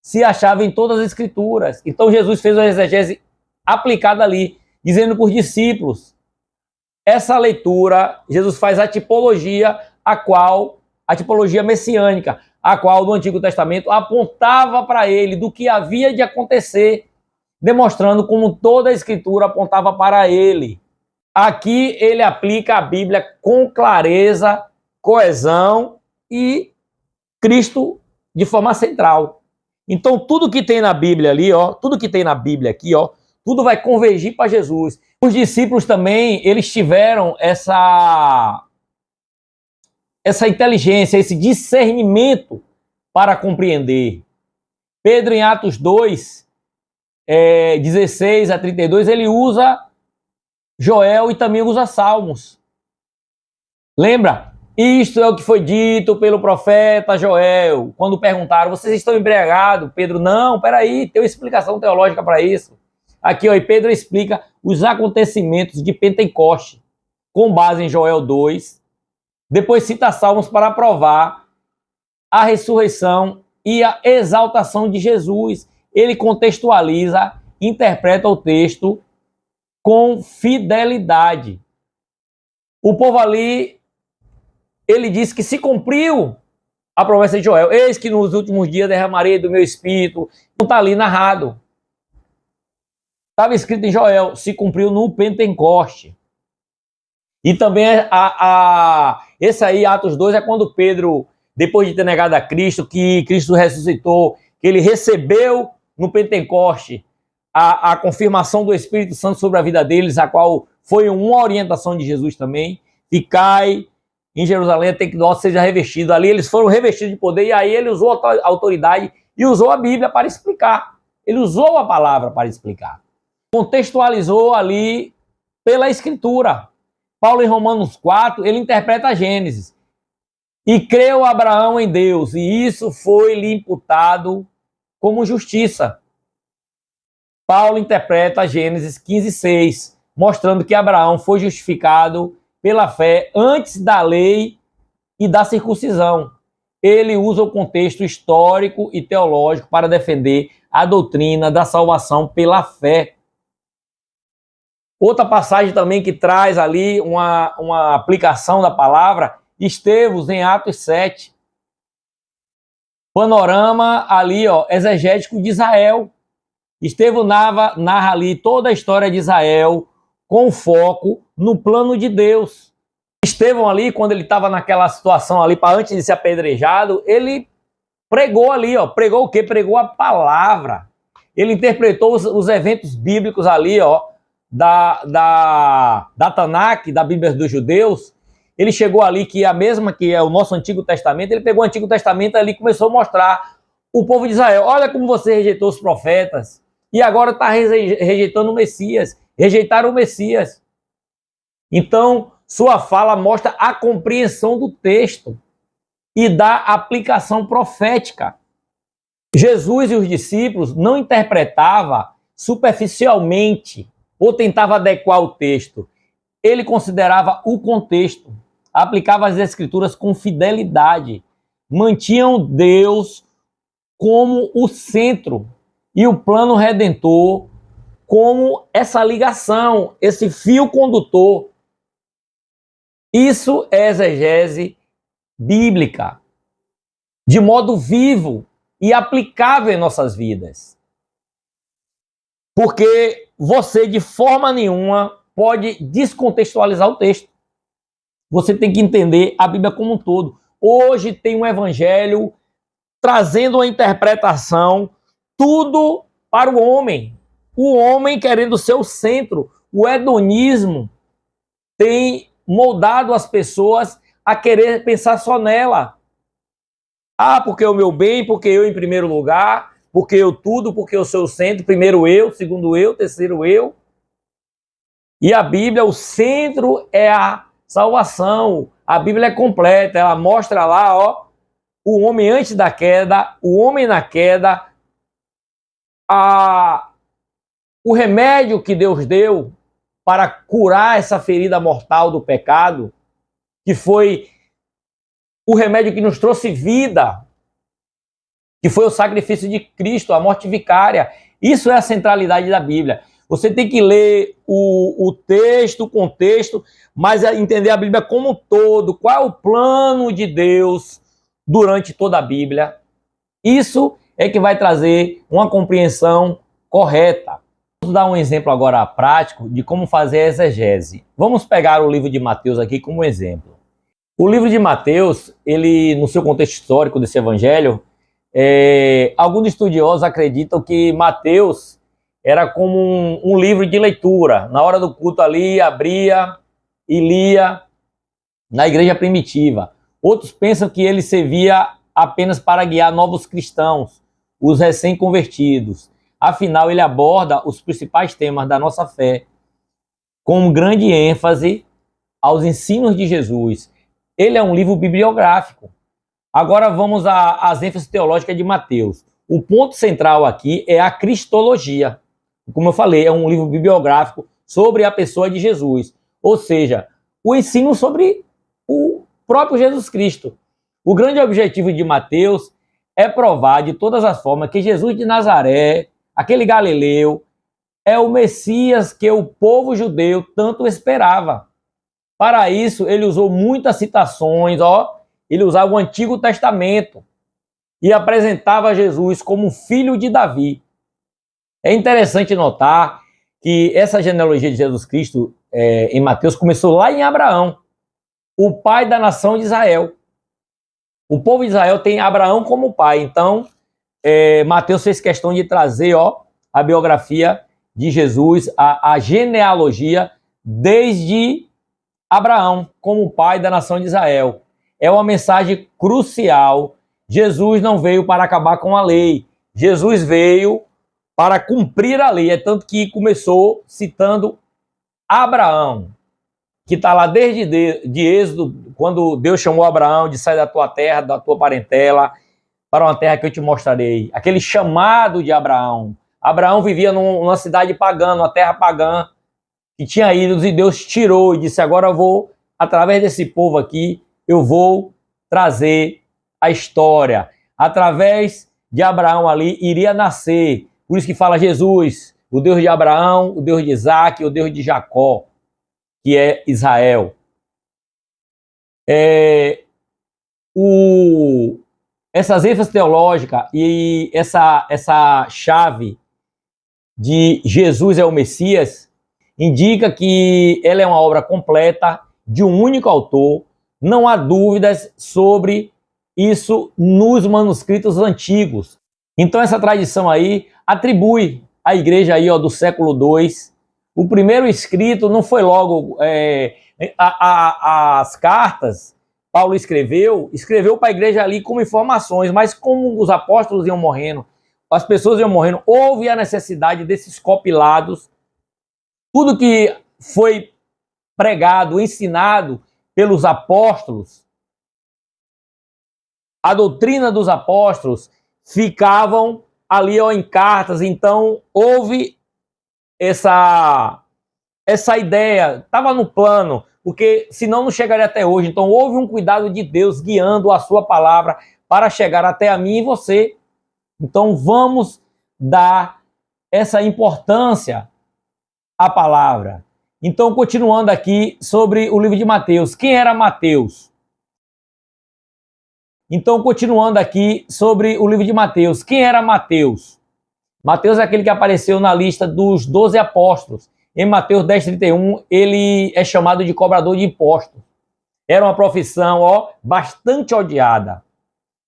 se achava em todas as Escrituras. Então Jesus fez uma exegese aplicada ali, dizendo para os discípulos. Essa leitura, Jesus faz a tipologia messiânica, a qual no Antigo Testamento apontava para ele do que havia de acontecer, demonstrando como toda a Escritura apontava para ele. Aqui ele aplica a Bíblia com clareza, coesão e Cristo de forma central. Então tudo que tem na Bíblia ali, tudo que tem na Bíblia aqui, tudo vai convergir para Jesus. Os discípulos também, eles tiveram essa inteligência, esse discernimento para compreender. Pedro, em Atos 2, 16 a 32, ele usa Joel e também usa Salmos. Lembra? Isto é o que foi dito pelo profeta Joel. Quando perguntaram, vocês estão embriagados? Pedro, não, peraí, tem uma explicação teológica para isso. Aqui, e Pedro explica os acontecimentos de Pentecoste, com base em Joel 2. Depois cita Salmos para provar a ressurreição e a exaltação de Jesus. Ele contextualiza, interpreta o texto com fidelidade. O povo ali, ele diz que se cumpriu a promessa de Joel. Eis que nos últimos dias derramarei do meu espírito. Não está ali narrado. Estava escrito em Joel, se cumpriu no Pentecoste. E também esse aí, Atos 2, é quando Pedro, depois de ter negado a Cristo, que Cristo ressuscitou, que ele recebeu no Pentecoste a confirmação do Espírito Santo sobre a vida deles, a qual foi uma orientação de Jesus também, ficai em Jerusalém até que nós seja revestido. Ali eles foram revestidos de poder e aí ele usou a autoridade e usou a Bíblia para explicar. Ele usou a palavra para explicar. Contextualizou ali pela Escritura. Paulo, em Romanos 4, ele interpreta a Gênesis. E creu Abraão em Deus, e isso foi-lhe imputado como justiça. Paulo interpreta Gênesis 15:6, mostrando que Abraão foi justificado pela fé antes da lei e da circuncisão. Ele usa o contexto histórico e teológico para defender a doutrina da salvação pela fé. Outra passagem também que traz ali uma aplicação da palavra, Estevos, em Atos 7. Panorama ali, exegético de Israel. Estevão narra ali toda a história de Israel com foco no plano de Deus. Estevão ali, quando ele estava naquela situação ali, para antes de ser apedrejado, ele pregou ali, ó. Pregou o quê? Pregou a palavra. Ele interpretou os eventos bíblicos ali, ó, da Tanakh, da Bíblia dos judeus. Ele chegou ali, que é a mesma que é o nosso Antigo Testamento, ele pegou o Antigo Testamento ali e começou a mostrar o povo de Israel. Olha como você rejeitou os profetas e agora está rejeitando o Messias. Rejeitaram o Messias. Então, sua fala mostra a compreensão do texto e da aplicação profética. Jesus e os discípulos não interpretavam superficialmente ou tentava adequar o texto. Ele considerava o contexto, aplicava as escrituras com fidelidade, mantinham Deus como o centro e o plano redentor como essa ligação, esse fio condutor. Isso é exegese bíblica, de modo vivo e aplicável em nossas vidas. Porque você, de forma nenhuma, pode descontextualizar o texto. Você tem que entender a Bíblia como um todo. Hoje tem um evangelho trazendo uma interpretação, tudo para o homem. O homem querendo ser o centro. O hedonismo tem moldado as pessoas a querer pensar só nela. Ah, porque o meu bem, porque eu em primeiro lugar, porque eu tudo, porque eu sou o centro, primeiro eu, segundo eu, terceiro eu. E a Bíblia, o centro é a salvação. A Bíblia é completa, ela mostra lá, ó, o homem antes da queda, o homem na queda, o remédio que Deus deu para curar essa ferida mortal do pecado, que foi o remédio que nos trouxe vida, que foi o sacrifício de Cristo, a morte vicária. Isso é a centralidade da Bíblia. Você tem que ler o texto, o contexto, mas entender a Bíblia como um todo. Qual é o plano de Deus durante toda a Bíblia? Isso é que vai trazer uma compreensão correta. Vamos dar um exemplo agora prático de como fazer a exegese. Vamos pegar o livro de Mateus aqui como exemplo. O livro de Mateus, ele, no seu contexto histórico desse evangelho, alguns estudiosos acreditam que Mateus era como um livro de leitura. Na hora do culto ali, abria e lia na igreja primitiva. Outros pensam que ele servia apenas para guiar novos cristãos, os recém-convertidos. Afinal, ele aborda os principais temas da nossa fé, com grande ênfase aos ensinos de Jesus. Ele é um livro bibliográfico. Agora vamos às ênfases teológicas de Mateus. O ponto central aqui é a cristologia. Como eu falei, é um livro bibliográfico sobre a pessoa de Jesus. Ou seja, o ensino sobre o próprio Jesus Cristo. O grande objetivo de Mateus é provar de todas as formas que Jesus de Nazaré, aquele galileu, é o Messias que o povo judeu tanto esperava. Para isso, ele usou muitas citações, ele usava o Antigo Testamento e apresentava Jesus como filho de Davi. É interessante notar que essa genealogia de Jesus Cristo em Mateus começou lá em Abraão, o pai da nação de Israel. O povo de Israel tem Abraão como pai, então Mateus fez questão de trazer a biografia de Jesus, a genealogia desde Abraão como pai da nação de Israel. É uma mensagem crucial. Jesus não veio para acabar com a lei. Jesus veio para cumprir a lei. É tanto que começou citando Abraão, que está lá desde de Êxodo, quando Deus chamou Abraão de sair da tua terra, da tua parentela, para uma terra que eu te mostrarei. Aquele chamado de Abraão. Abraão vivia numa cidade pagã, numa terra pagã, que tinha ídolos, e Deus tirou e disse, agora eu vou, através desse povo aqui, eu vou trazer a história. Através de Abraão ali, iria nascer. Por isso que fala Jesus, o Deus de Abraão, o Deus de Isaac, o Deus de Jacó, que é Israel. Essas ênfases teológicas e essa chave de Jesus é o Messias, indica que ela é uma obra completa, de um único autor. Não há dúvidas sobre isso nos manuscritos antigos. Então essa tradição aí atribui à igreja aí, ó, do século II. O primeiro escrito não foi logo as cartas. Paulo escreveu para a igreja ali como informações, mas como os apóstolos iam morrendo, as pessoas iam morrendo, houve a necessidade desses compilados. Tudo que foi pregado, ensinado pelos apóstolos, a doutrina dos apóstolos, ficavam ali, ó, em cartas. Então houve essa ideia, estava no plano, porque senão não chegaria até hoje. Então houve um cuidado de Deus guiando a sua palavra para chegar até a mim e você. Então vamos dar essa importância à palavra. Então, continuando aqui sobre o livro de Mateus. Quem era Mateus? Então, continuando aqui sobre o livro de Mateus. Quem era Mateus? Mateus é aquele que apareceu na lista dos 12 apóstolos. Em Mateus 10:31, ele é chamado de cobrador de impostos. Era uma profissão, ó, bastante odiada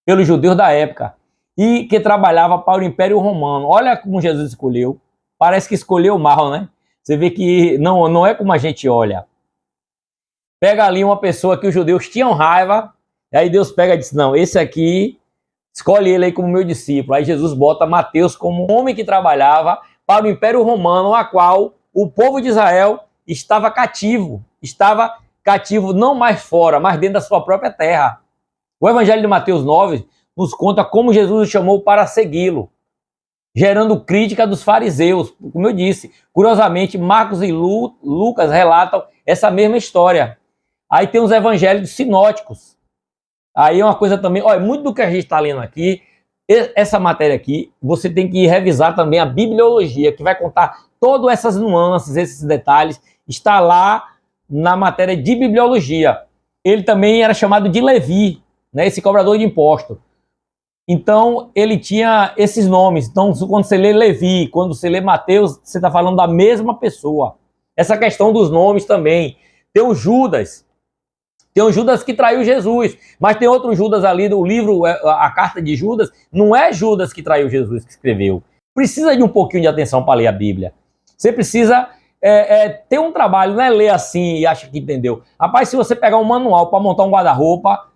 pelos judeus da época e que trabalhava para o Império Romano. Olha como Jesus escolheu. Parece que escolheu mal, né? Você vê que não é como a gente olha. Pega ali uma pessoa que os judeus tinham raiva, e aí Deus pega e diz, não, esse aqui, escolhe ele aí como meu discípulo. Aí Jesus bota Mateus como um homem que trabalhava para o Império Romano, a qual o povo de Israel estava cativo não mais fora, mas dentro da sua própria terra. O Evangelho de Mateus 9 nos conta como Jesus o chamou para segui-lo, gerando crítica dos fariseus. Como eu disse, curiosamente, Marcos e Lucas relatam essa mesma história. Aí tem os evangelhos sinóticos. Aí é uma coisa também, olha, muito do que a gente está lendo aqui, essa matéria aqui, você tem que revisar também a bibliologia, que vai contar todas essas nuances, esses detalhes, está lá na matéria de bibliologia. Ele também era chamado de Levi, né, esse cobrador de imposto. Então, ele tinha esses nomes. Então, quando você lê Levi, quando você lê Mateus, você está falando da mesma pessoa. Essa questão dos nomes também. Tem o Judas que traiu Jesus, mas tem outro Judas ali do livro, a carta de Judas, não é Judas que traiu Jesus que escreveu. Precisa de um pouquinho de atenção para ler a Bíblia. Você precisa ter um trabalho, não é ler assim e acha que entendeu. Rapaz, se você pegar um manual para montar um guarda-roupa,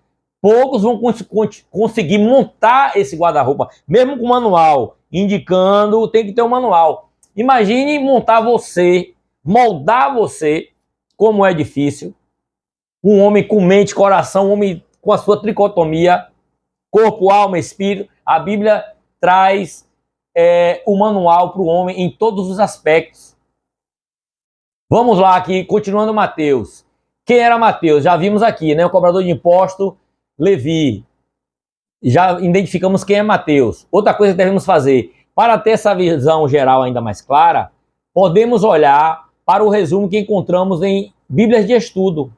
poucos vão conseguir montar esse guarda-roupa, mesmo com manual, indicando, tem que ter um manual. Imagine montar você, moldar você, como é difícil. Um homem com mente, coração, um homem com a sua tricotomia, corpo, alma, espírito. A Bíblia traz o manual para o homem em todos os aspectos. Vamos lá aqui, continuando Mateus. Quem era Mateus? Já vimos aqui, né? O cobrador de imposto, Levi. Já identificamos quem é Mateus. Outra coisa que devemos fazer, para ter essa visão geral ainda mais clara, podemos olhar para o resumo que encontramos em Bíblias de estudo.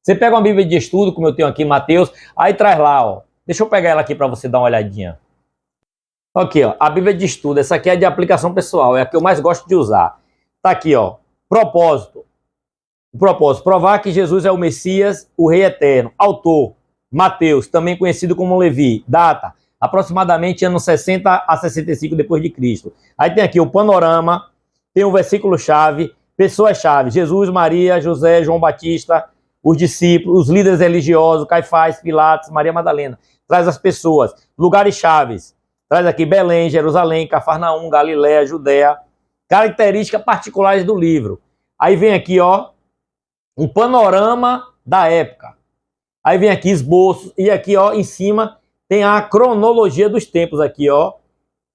Você pega uma Bíblia de estudo, como eu tenho aqui, Mateus, aí traz lá, ó. Deixa eu pegar ela aqui para você dar uma olhadinha. Aqui, ó, a Bíblia de estudo. Essa aqui é de aplicação pessoal, é a que eu mais gosto de usar. Tá aqui, ó. Propósito. O propósito, provar que Jesus é o Messias, o Rei Eterno. Autor, Mateus, também conhecido como Levi. Data, aproximadamente anos 60 a 65 depois de Cristo. Aí tem aqui o panorama, tem o versículo-chave, pessoas-chave, Jesus, Maria, José, João Batista, os discípulos, os líderes religiosos, Caifás, Pilatos, Maria Madalena. Traz as pessoas, lugares-chaves. Traz aqui Belém, Jerusalém, Cafarnaum, Galiléia, Judéia. Características particulares do livro. Aí vem aqui, ó, um panorama da época. Aí vem aqui esboços, e aqui, ó, em cima tem a cronologia dos tempos aqui, ó.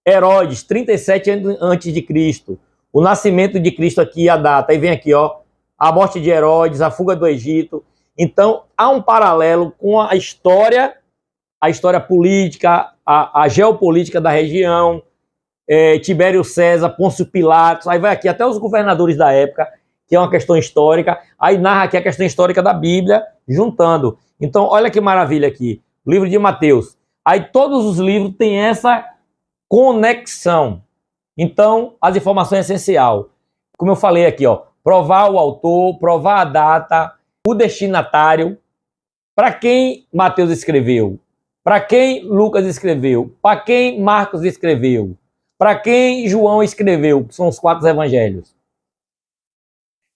Herodes, 37 antes de Cristo. O nascimento de Cristo aqui, a data. Aí vem aqui, ó, a morte de Herodes, a fuga do Egito. Então, há um paralelo com a história política, a geopolítica da região, Tibério César, Pôncio Pilatos, aí vai aqui até os governadores da época, que é uma questão histórica, aí narra aqui a questão histórica da Bíblia, juntando. Então, olha que maravilha aqui, o livro de Mateus. Aí todos os livros têm essa conexão. Então, as informações é essencial. Como eu falei aqui, ó, provar o autor, provar a data, o destinatário, para quem Mateus escreveu, para quem Lucas escreveu, para quem Marcos escreveu, para quem João escreveu, que são os 4 evangelhos.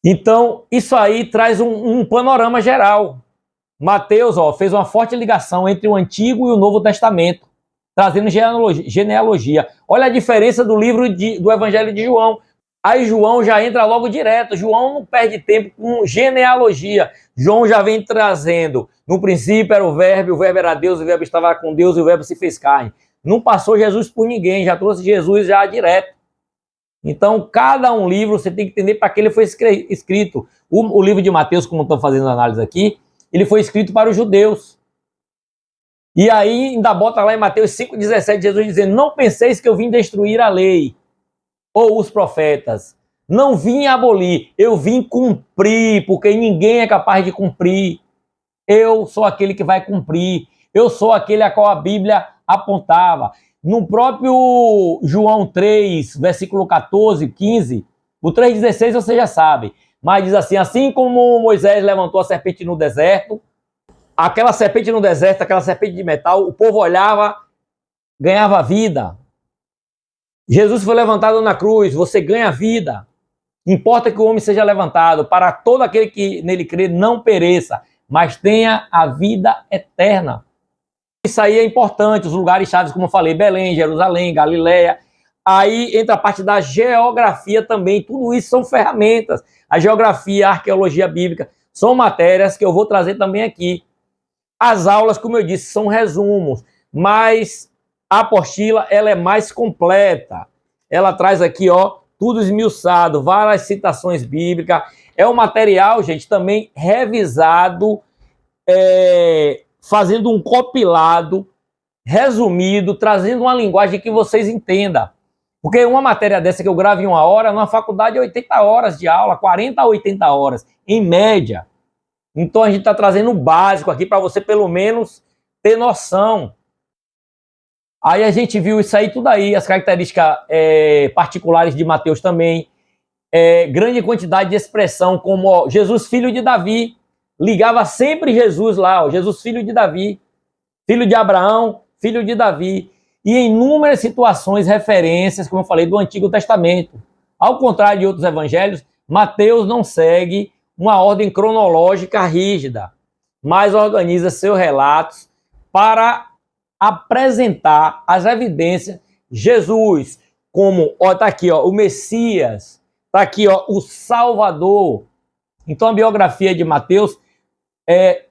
Então, isso aí traz um panorama geral. Mateus, ó, fez uma forte ligação entre o Antigo e o Novo Testamento, trazendo genealogia. Olha a diferença do livro do Evangelho de João. Aí João já entra logo direto. João não perde tempo com genealogia. João já vem trazendo. No princípio era o verbo era Deus, o verbo estava com Deus e o verbo se fez carne. Não passou Jesus por ninguém, já trouxe Jesus já direto. Então, cada um livro você tem que entender para que ele foi escrito. O livro de Mateus, como estou fazendo análise aqui, ele foi escrito para os judeus. E aí ainda bota lá em Mateus 5,17, Jesus dizendo: não penseis que eu vim destruir a lei ou os profetas. Não vim abolir, eu vim cumprir, porque ninguém é capaz de cumprir. Eu sou aquele que vai cumprir. Eu sou aquele a qual a Bíblia apontava. No próprio João 3, versículo 14, 15, o 3,16 você já sabe. Mas diz assim como Moisés levantou a serpente no deserto, aquela serpente no deserto, aquela serpente de metal, o povo olhava, ganhava vida. Jesus foi levantado na cruz, você ganha vida. Importa que o homem seja levantado, para todo aquele que nele crê não pereça, mas tenha a vida eterna. Isso aí é importante, os lugares chaves, como eu falei, Belém, Jerusalém, Galileia. Aí entra a parte da geografia também, tudo isso são ferramentas. A geografia, a arqueologia bíblica, são matérias que eu vou trazer também aqui. As aulas, como eu disse, são resumos, mas a apostila ela é mais completa. Ela traz aqui, ó, tudo esmiuçado, várias citações bíblicas. É um material, gente, também revisado, fazendo um compilado, resumido, trazendo uma linguagem que vocês entendam. Porque uma matéria dessa que eu gravo em 1 hora, numa faculdade é 80 horas de aula, 40 a 80 horas, em média. Então a gente está trazendo o básico aqui para você pelo menos ter noção. Aí a gente viu isso aí tudo aí, as características particulares de Mateus também. Grande quantidade de expressão, como ó, Jesus filho de Davi. Ligava sempre Jesus lá, ó, Jesus filho de Davi, filho de Abraão, filho de Davi. E em inúmeras situações, referências, como eu falei, do Antigo Testamento. Ao contrário de outros evangelhos, Mateus não segue uma ordem cronológica rígida, mas organiza seus relatos para apresentar as evidências. Jesus, como, ó, tá aqui, ó, o Messias, tá aqui, ó, o Salvador. Então a biografia de Mateus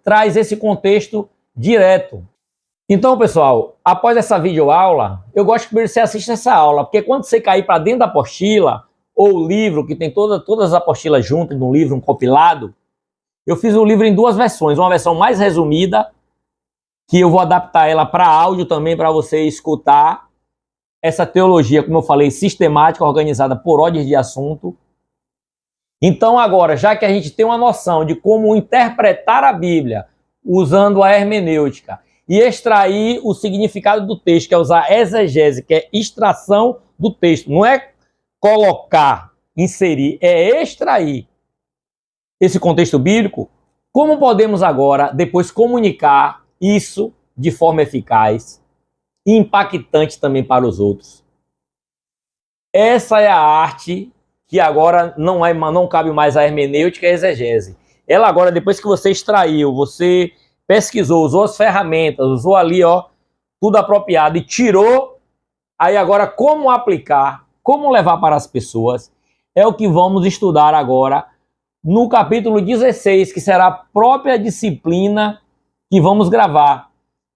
traz esse contexto direto. Então, pessoal, após essa videoaula, eu gosto que você assista essa aula, porque quando você cair para dentro da apostila, ou o livro, que tem todas as apostilas juntas num livro, um compilado, eu fiz o livro em 2 versões, uma versão mais resumida, que eu vou adaptar ela para áudio também, para você escutar essa teologia, como eu falei, sistemática, organizada por ordem de assunto. Então agora, já que a gente tem uma noção de como interpretar a Bíblia, usando a hermenêutica, e extrair o significado do texto, que é usar exegese, que é extração do texto, não é colocar, inserir, é extrair esse contexto bíblico, como podemos agora, depois, comunicar isso de forma eficaz e impactante também para os outros? Essa é a arte que agora não cabe mais a hermenêutica e a exegese. Ela agora, depois que você extraiu, você pesquisou, usou as ferramentas, usou ali, ó, tudo apropriado e tirou, aí agora como aplicar, como levar para as pessoas, é o que vamos estudar agora no capítulo 16, que será a própria disciplina que vamos gravar,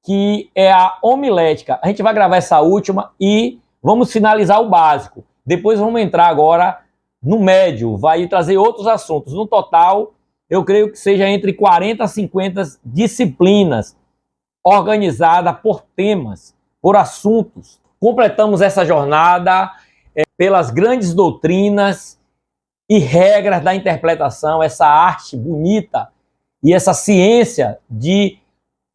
que é a homilética. A gente vai gravar essa última e vamos finalizar o básico. Depois vamos entrar agora no médio, vai trazer outros assuntos. No total, eu creio que seja entre 40 a 50 disciplinas organizadas por temas, por assuntos. Completamos essa jornada pelas grandes doutrinas e regras da interpretação, essa arte bonita e essa ciência de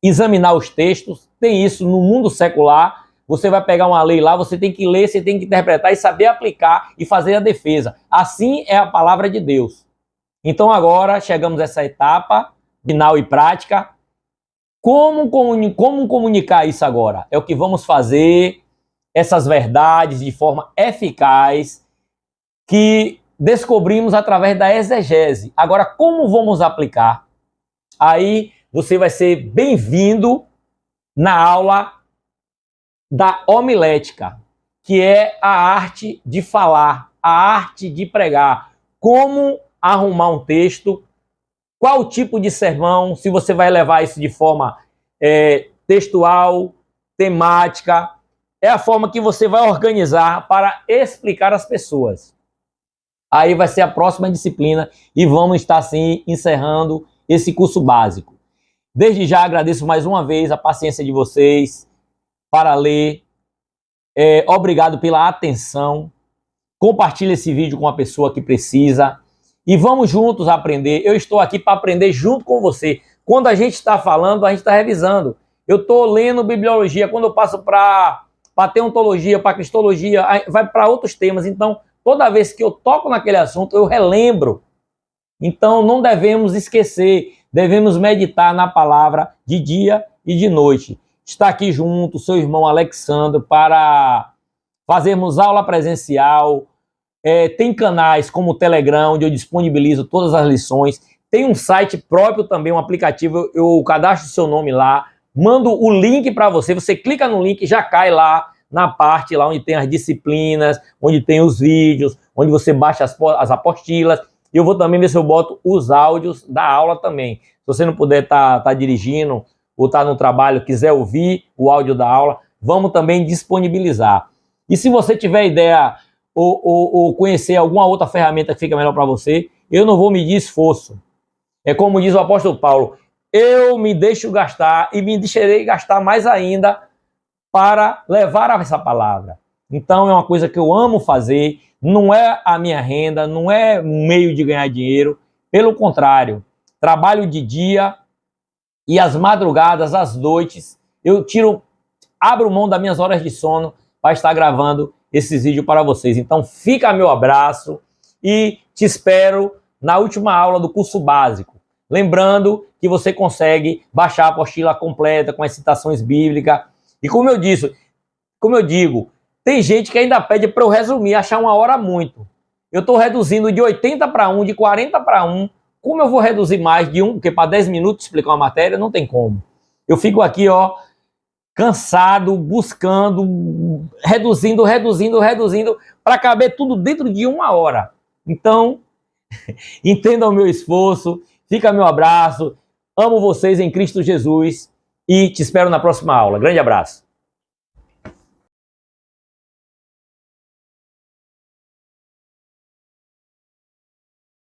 examinar os textos. Tem isso no mundo secular, você vai pegar uma lei lá, você tem que ler, você tem que interpretar e saber aplicar e fazer a defesa. Assim é a palavra de Deus. Então agora chegamos a essa etapa final e prática. Como comunicar isso agora? É o que vamos fazer, essas verdades de forma eficaz, que descobrimos através da exegese. Agora, como vamos aplicar? Aí você vai ser bem-vindo na aula da homilética, que é a arte de falar, a arte de pregar. Como arrumar um texto, qual tipo de sermão, se você vai levar isso de forma textual, temática, é a forma que você vai organizar para explicar às pessoas. Aí vai ser a próxima disciplina e vamos estar, assim, encerrando esse curso básico. Desde já agradeço mais uma vez a paciência de vocês para ler. Obrigado pela atenção. Compartilhe esse vídeo com uma pessoa que precisa. E vamos juntos aprender. Eu estou aqui para aprender junto com você. Quando a gente está falando, a gente está revisando. Eu estou lendo bibliologia. Quando eu passo para teontologia, para cristologia, vai para outros temas. Então, toda vez que eu toco naquele assunto, eu relembro. Então, não devemos esquecer. Devemos meditar na palavra de dia e de noite. Está aqui junto seu irmão Alexandre para fazermos aula presencial. Tem canais como o Telegram, onde eu disponibilizo todas as lições. Tem um site próprio também, um aplicativo. Eu cadastro o seu nome lá, mando o link para você. Você clica no link e já cai lá na parte lá onde tem as disciplinas, onde tem os vídeos, onde você baixa as apostilas. E eu vou também ver se eu boto os áudios da aula também. Se você não puder tá dirigindo ou tá no trabalho, quiser ouvir o áudio da aula, vamos também disponibilizar. E se você tiver ideia ou conhecer alguma outra ferramenta que fica melhor para você, eu não vou medir esforço. É como diz o apóstolo Paulo, eu me deixo gastar e me deixarei gastar mais ainda para levar essa palavra. Então é uma coisa que eu amo fazer, não é a minha renda, não é um meio de ganhar dinheiro, pelo contrário, trabalho de dia e às madrugadas, às noites, eu abro mão das minhas horas de sono para estar gravando esses vídeos para vocês. Então fica meu abraço e te espero na última aula do curso básico. Lembrando que você consegue baixar a apostila completa com as citações bíblicas. E como eu digo, tem gente que ainda pede para eu resumir, achar uma hora muito. Eu estou reduzindo de 80 para 1, de 40 para 1. Como eu vou reduzir mais de 1? Porque para 10 minutos explicar uma matéria não tem como. Eu fico aqui, cansado, buscando, reduzindo, para caber tudo dentro de 1 hora. Então, entenda o meu esforço, fica meu abraço, amo vocês em Cristo Jesus e te espero na próxima aula. Grande abraço.